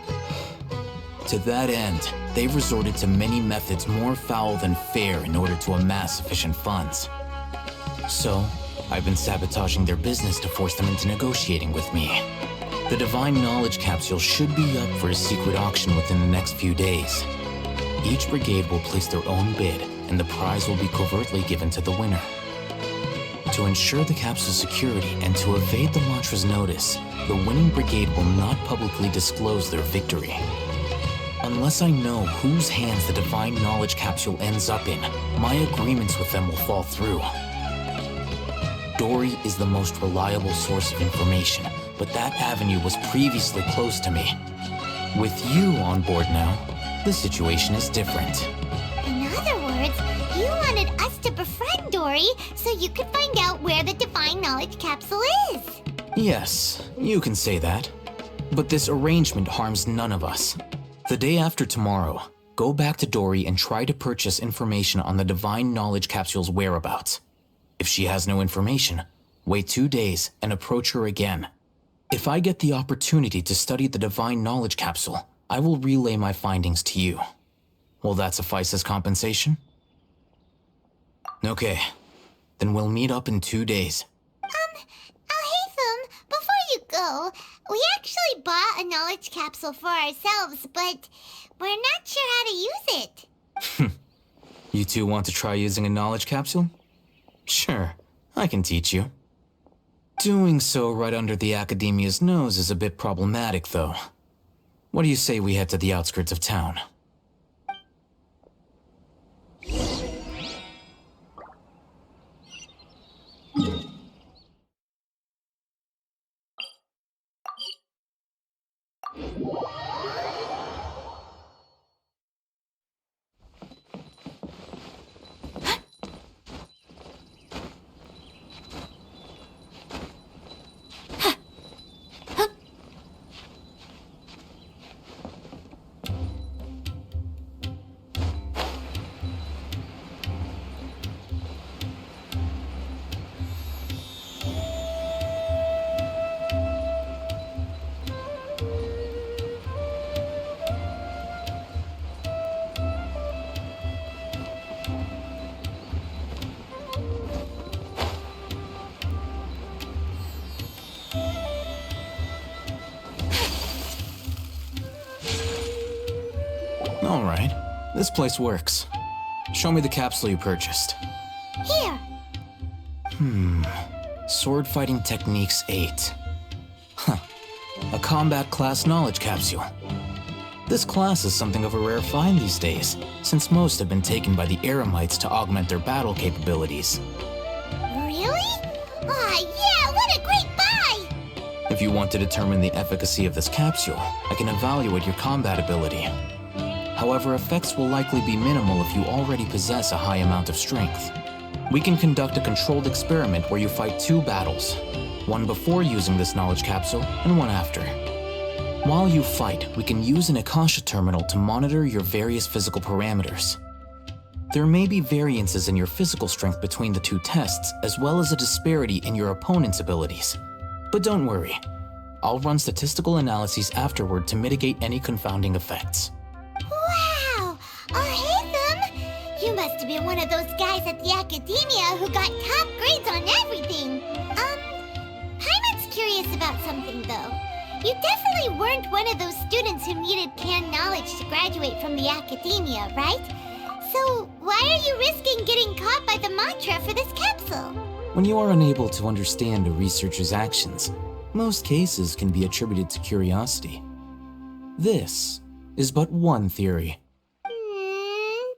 [SPEAKER 4] To that end, they've resorted to many methods more foul than fair in order to amass sufficient funds. So, I've been sabotaging their business to force them into negotiating with me. The Divine Knowledge Capsule should be up for a secret auction within the next few days. Each brigade will place their own bid, and the prize will be covertly given to the winner. To ensure the capsule's security and to evade the mantra's notice, the winning brigade will not publicly disclose their victory. Unless I know whose hands the Divine Knowledge Capsule ends up in, my agreements with them will fall through. Dory is the most reliable source of information, but that avenue was previously closed to me. With you on board now, the situation is different.
[SPEAKER 2] In other words, you wanted us to befriend Dory so you could find out where the Divine Knowledge Capsule is.
[SPEAKER 4] Yes, you can say that. But this arrangement harms none of us. The day after tomorrow, go back to Dory and try to purchase information on the Divine Knowledge Capsule's whereabouts. If she has no information, wait 2 days and approach her again. If I get the opportunity to study the Divine Knowledge Capsule, I will relay my findings to you. Will that suffice as compensation? Okay, then we'll meet up in 2 days.
[SPEAKER 2] Haytham, before you go, we actually bought a knowledge capsule for ourselves, but we're not sure how to use it.
[SPEAKER 4] You two want to try using a knowledge capsule? Sure, I can teach you. Doing so right under the Academia's nose is a bit problematic, though. What do you say we head to the outskirts of town? All right, this place works. Show me the capsule you purchased.
[SPEAKER 2] Here.
[SPEAKER 4] Sword Fighting Techniques 8. Huh. A combat class knowledge capsule. This class is something of a rare find these days, since most have been taken by the Eremites to augment their battle capabilities.
[SPEAKER 2] Really? Yeah, what a great buy!
[SPEAKER 4] If you want to determine the efficacy of this capsule, I can evaluate your combat ability. However, effects will likely be minimal if you already possess a high amount of strength. We can conduct a controlled experiment where you fight 2 battles, one before using this knowledge capsule and one after. While you fight, we can use an Akasha terminal to monitor your various physical parameters. There may be variances in your physical strength between the 2 tests, as well as a disparity in your opponent's abilities. But don't worry, I'll run statistical analyses afterward to mitigate any confounding effects.
[SPEAKER 2] Wow! Haytham! You must have been one of those guys at the academia who got top grades on everything. Paimon's curious about something, though. You definitely weren't one of those students who needed canned knowledge to graduate from the academia, right? So why are you risking getting caught by the mantra for this capsule?
[SPEAKER 4] When you are unable to understand a researcher's actions, most cases can be attributed to curiosity. This is but one theory.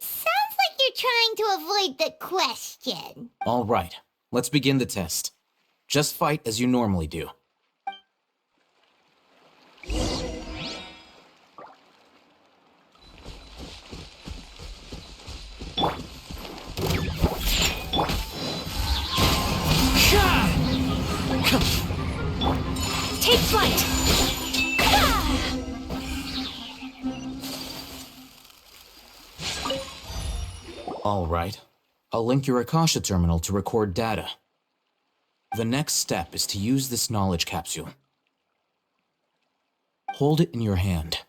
[SPEAKER 2] Sounds like you're trying to avoid the question.
[SPEAKER 4] All right, let's begin the test. Just fight as you normally do.
[SPEAKER 6] Take flight!
[SPEAKER 4] All right, I'll link your Akasha terminal to record data. The next step is to use this knowledge capsule. Hold it in your hand.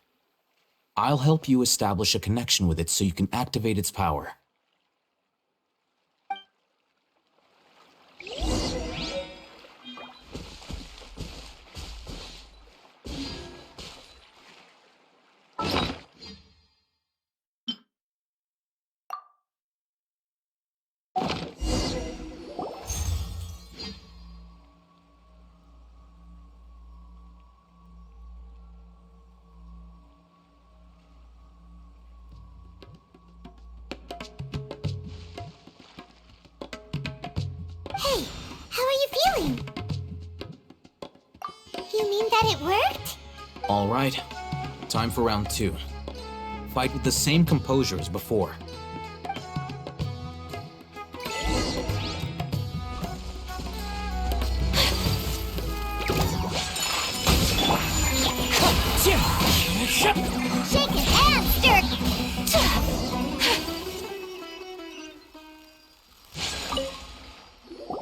[SPEAKER 4] I'll help you establish a connection with it so you can activate its power.
[SPEAKER 2] Hey, how are you feeling? You mean that it worked?
[SPEAKER 4] All right, time for round 2. Fight with the same composure as before.
[SPEAKER 2] Shake it and stir.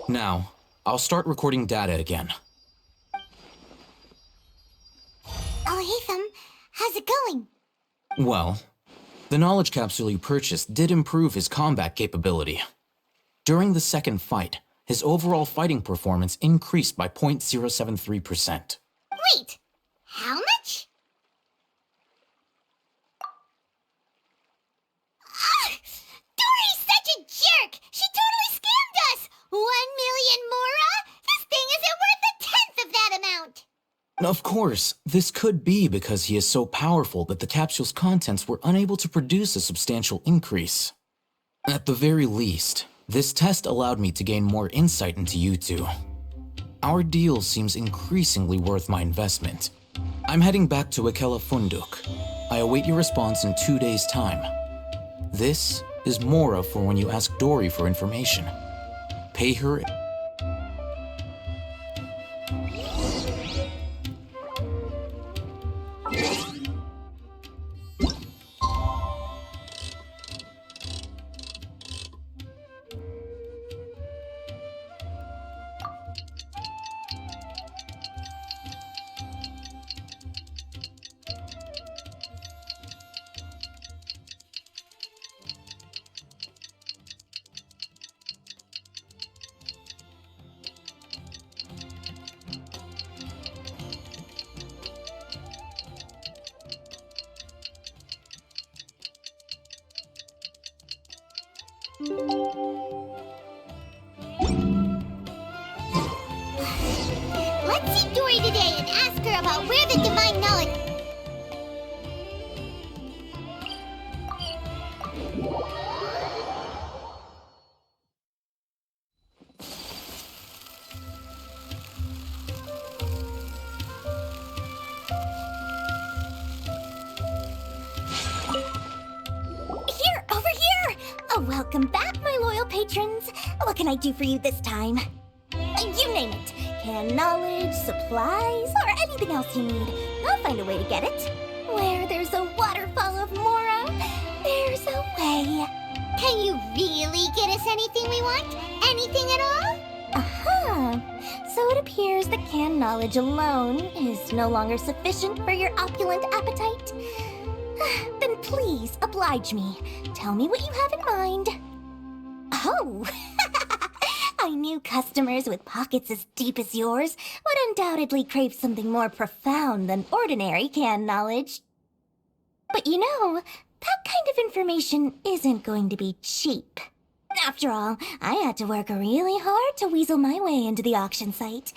[SPEAKER 4] Now, I'll start recording data again.
[SPEAKER 2] Haytham, how's it going?
[SPEAKER 4] Well, the knowledge capsule you purchased did improve his combat capability. During the second fight, his overall fighting performance increased by 0.073%.
[SPEAKER 2] Wait, how much? Dory's such a jerk! She totally scammed us! 1 million mora? This thing isn't worth a tenth of that amount!
[SPEAKER 4] Of course, this could be because he is so powerful that the capsule's contents were unable to produce a substantial increase. At the very least, this test allowed me to gain more insight into you two. Our deal seems increasingly worth my investment. I'm heading back to Akela Funduk. I await your response in 2 days' time. This is Mora for when you ask Dory for information. Pay her...
[SPEAKER 2] Let's see Dory today and ask her about where the divine knowledge...
[SPEAKER 3] Here, over here! Welcome back, my loyal patrons. What can I do for you this time? You name it. Canned knowledge, supplies, or anything else you need. I'll find a way to get it. Where there's a waterfall of Mora, there's a way.
[SPEAKER 2] Can you really get us anything we want? Anything at all?
[SPEAKER 3] Uh-huh. So it appears that canned knowledge alone is no longer sufficient for your opulent appetite. Then please, oblige me. Tell me what you have in mind. Oh! I knew customers with pockets as deep as yours would undoubtedly crave something more profound than ordinary canned knowledge. But you know, that kind of information isn't going to be cheap. After all, I had to work really hard to weasel my way into the auction site.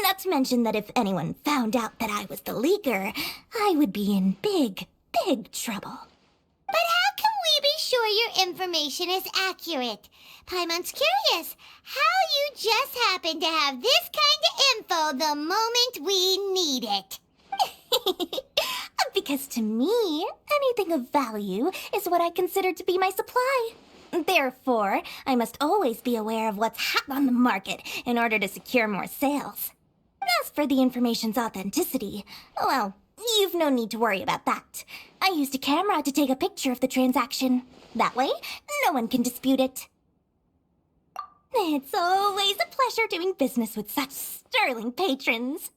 [SPEAKER 3] Not to mention that if anyone found out that I was the leaker, I would be in big, big trouble.
[SPEAKER 2] But how can we be sure your information is accurate? Paimon's curious how you just happen to have this kind of info the moment we need it.
[SPEAKER 3] Because to me, anything of value is what I consider to be my supply. Therefore, I must always be aware of what's hot on the market in order to secure more sales. As for the information's authenticity, well, you've no need to worry about that. I used a camera to take a picture of the transaction. That way, no one can dispute it. It's always a pleasure doing business with such sterling patrons.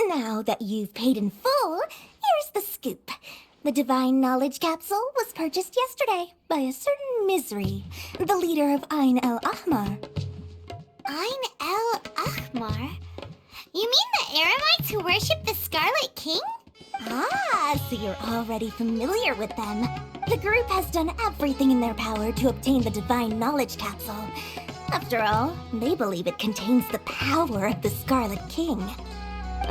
[SPEAKER 3] Now that you've paid in full, here's the scoop. The Divine Knowledge Capsule was purchased yesterday by a certain Misery, the leader of Ain el-Ahmar.
[SPEAKER 2] Ain el-Ahmar? You mean the Eremites who worship the Scarlet King?
[SPEAKER 3] Ah, so you're already familiar with them. The group has done everything in their power to obtain the Divine Knowledge Capsule. After all, they believe it contains the power of the Scarlet King.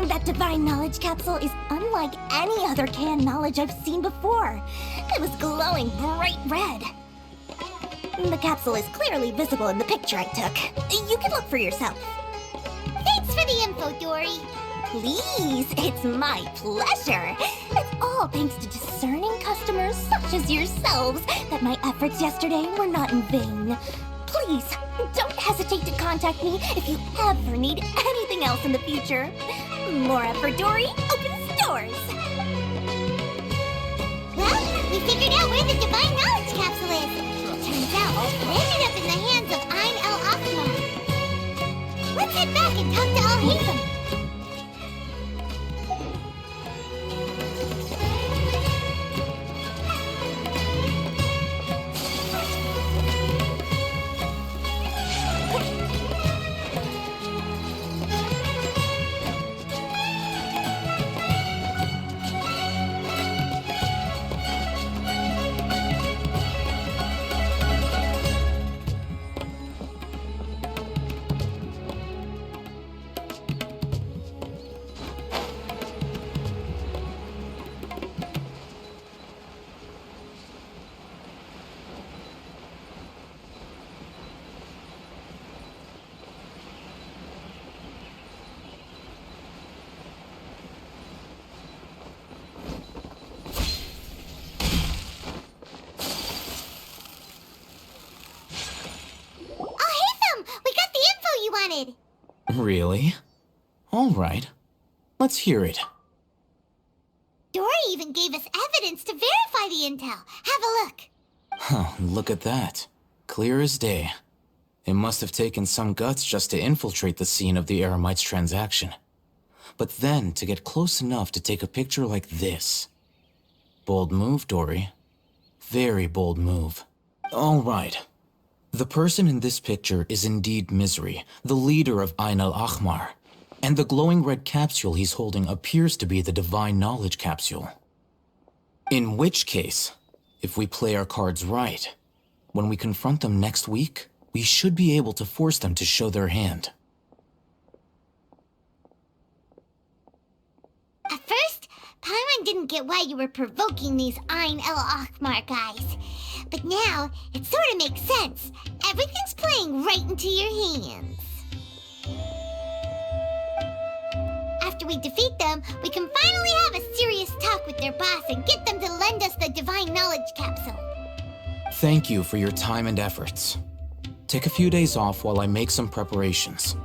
[SPEAKER 3] That Divine Knowledge Capsule is unlike any other canned knowledge I've seen before. It was glowing bright red. The capsule is clearly visible in the picture I took. You can look for yourself.
[SPEAKER 2] Thanks for the info, Dory.
[SPEAKER 3] Please, it's my pleasure. It's all thanks to discerning customers such as yourselves that my efforts yesterday were not in vain. Please, don't hesitate to contact me if you ever need anything else in the future. More effort, Dory, opens doors.
[SPEAKER 2] Well, we figured out where the Divine Knowledge Capsule is. Turns out, it ended up in the hands of Ain el-Ahmar. Let's head back and talk to Al-Haytham.
[SPEAKER 4] Really? All right. Let's hear it.
[SPEAKER 2] Dory even gave us evidence to verify the intel. Have a look.
[SPEAKER 4] Huh, look at that. Clear as day. It must have taken some guts just to infiltrate the scene of the Eremites' transaction. But then to get close enough to take a picture like this. Bold move, Dory. Very bold move. All right. The person in this picture is indeed Misery, the leader of Ain el-Ahmar, and the glowing red capsule he's holding appears to be the Divine Knowledge Capsule. In which case, if we play our cards right, when we confront them next week, we should be able to force them to show their hand.
[SPEAKER 2] At first, Paimon didn't get why you were provoking these Ain el-Ahmar guys. But now, it sort of makes sense. Everything's playing right into your hands. After we defeat them, we can finally have a serious talk with their boss and get them to lend us the Divine Knowledge Capsule.
[SPEAKER 4] Thank you for your time and efforts. Take a few days off while I make some preparations.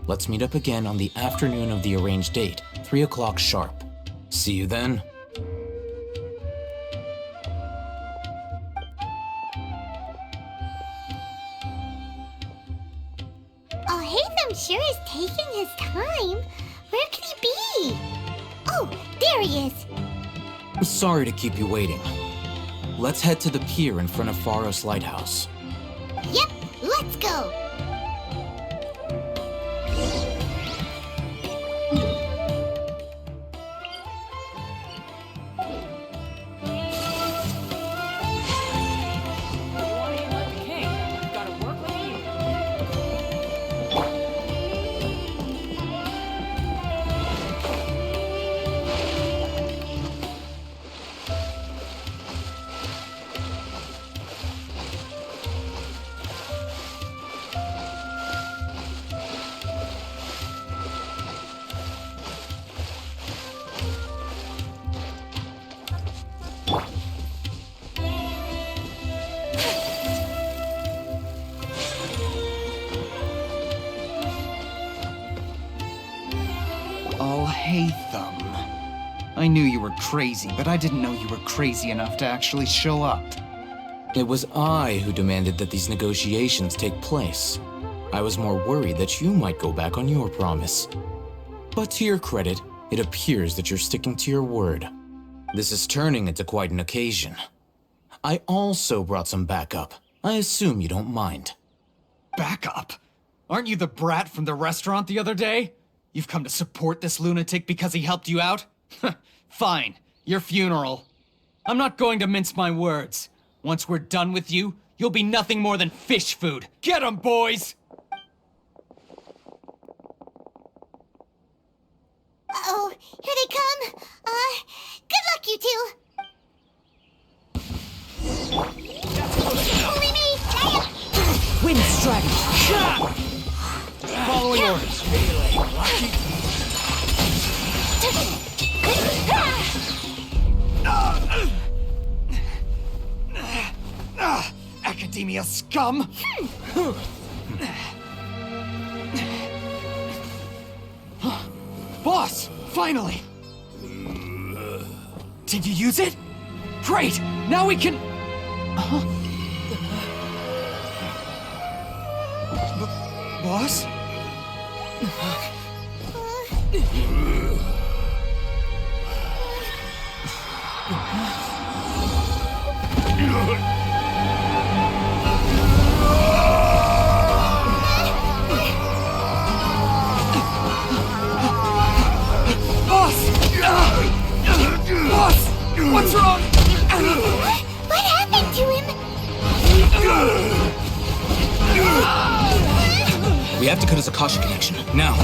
[SPEAKER 4] Let's meet up again on the afternoon of the arranged date, 3 o'clock sharp. See you then.
[SPEAKER 2] Al-Haytham there he is.
[SPEAKER 4] I'm sorry to keep you waiting. Let's head to the pier in front of Pharos Lighthouse.
[SPEAKER 2] Yep, let's go.
[SPEAKER 20] I knew you were crazy, but I didn't know you were crazy enough to actually show up.
[SPEAKER 4] It was I who demanded that these negotiations take place. I was more worried that you might go back on your promise. But to your credit, it appears that you're sticking to your word. This is turning into quite an occasion. I also brought some backup. I assume you don't mind.
[SPEAKER 20] Backup? Aren't you the brat from the restaurant the other day? You've come to support this lunatic because he helped you out? Fine, your funeral. I'm not going to mince my words. Once we're done with you, you'll be nothing more than fish food. Get 'em, boys!
[SPEAKER 2] Uh-oh, here they come. Good luck, you two. Holy me!
[SPEAKER 7] Wind strike!
[SPEAKER 20] Following orders. Academia scum! Boss! Finally! Did you use it? Great! Now we can... Boss? Boss! What's wrong?
[SPEAKER 2] What happened to him?
[SPEAKER 4] We have to cut his Akasha connection, now.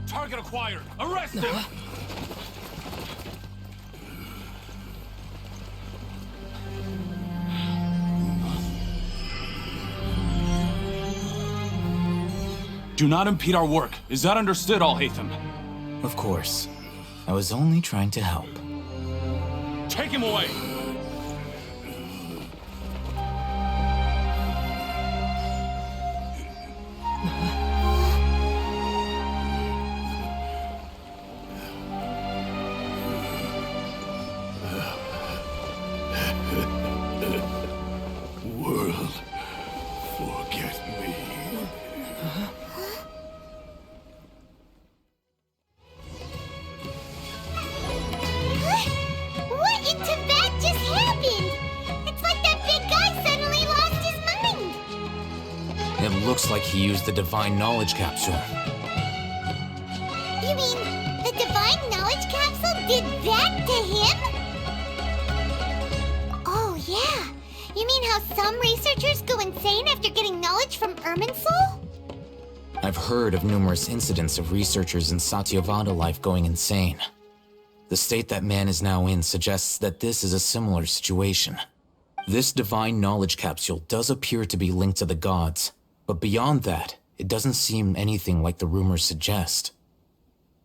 [SPEAKER 5] Target acquired! Arrest him! Do not impede our work. Is that understood, Al-Haytham?
[SPEAKER 4] Of course. I was only trying to help.
[SPEAKER 5] Take him away!
[SPEAKER 9] World, forget me.
[SPEAKER 2] What in Tibet just happened? It's like that big guy suddenly lost his mind.
[SPEAKER 4] It looks like he used the Divine Knowledge Capsule.
[SPEAKER 2] You mean the Divine Knowledge Capsule did that to him? Oh, yeah. You mean how some researchers go insane after getting knowledge from Irminsul?
[SPEAKER 4] I've heard of numerous incidents of researchers in Satyavada life going insane. The state that man is now in suggests that this is a similar situation. This Divine Knowledge Capsule does appear to be linked to the gods, but beyond that, it doesn't seem anything like the rumors suggest.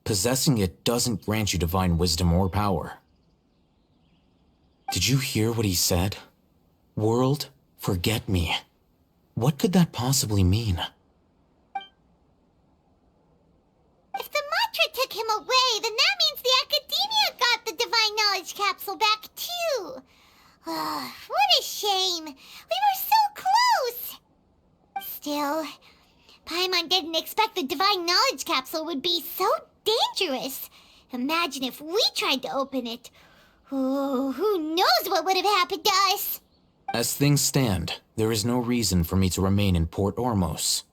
[SPEAKER 4] Possessing it doesn't grant you divine wisdom or power. Did you hear what he said? World, forget me. What could that possibly mean?
[SPEAKER 2] If the mantra took him away, then that means the capsule would be so dangerous. Imagine if we tried to open it. Oh, who knows what would have happened to us?
[SPEAKER 4] As things stand, there is no reason for me to remain in Port Ormos.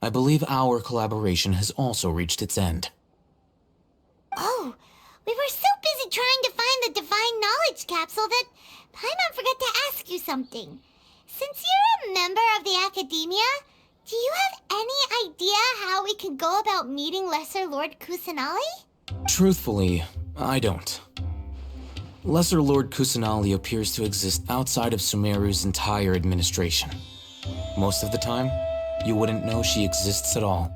[SPEAKER 4] I believe our collaboration has also reached its end.
[SPEAKER 2] Oh, we were so busy trying to find the Divine Knowledge Capsule that Paimon forgot to ask you something. Since you're a member of the Academia, do you have any idea how we can go about meeting Lesser Lord Kusanali?
[SPEAKER 4] Truthfully, I don't. Lesser Lord Kusanali appears to exist outside of Sumeru's entire administration. Most of the time, you wouldn't know she exists at all.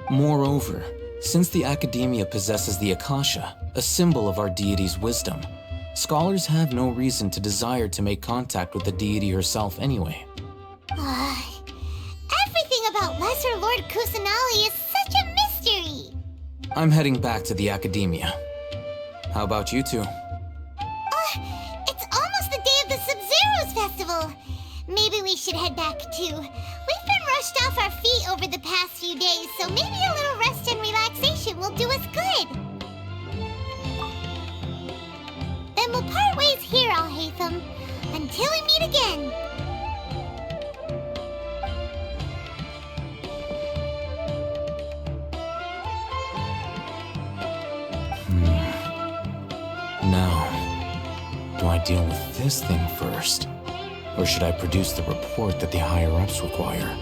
[SPEAKER 4] Moreover, since the Academia possesses the Akasha, a symbol of our deity's wisdom, scholars have no reason to desire to make contact with the deity herself anyway.
[SPEAKER 2] Everything about Lesser Lord Kusanali is such a mystery!
[SPEAKER 4] I'm heading back to the Academia. How about you two?
[SPEAKER 2] It's almost the day of the Sub-Zero's festival. Maybe we should head back too. We've been rushed off our feet over the past few days, so maybe a little rest and relaxation will do us good. Then we'll part ways here, Alhaitham, until we meet again.
[SPEAKER 4] Now, do I deal with this thing first? Or should I produce the report that the higher-ups require?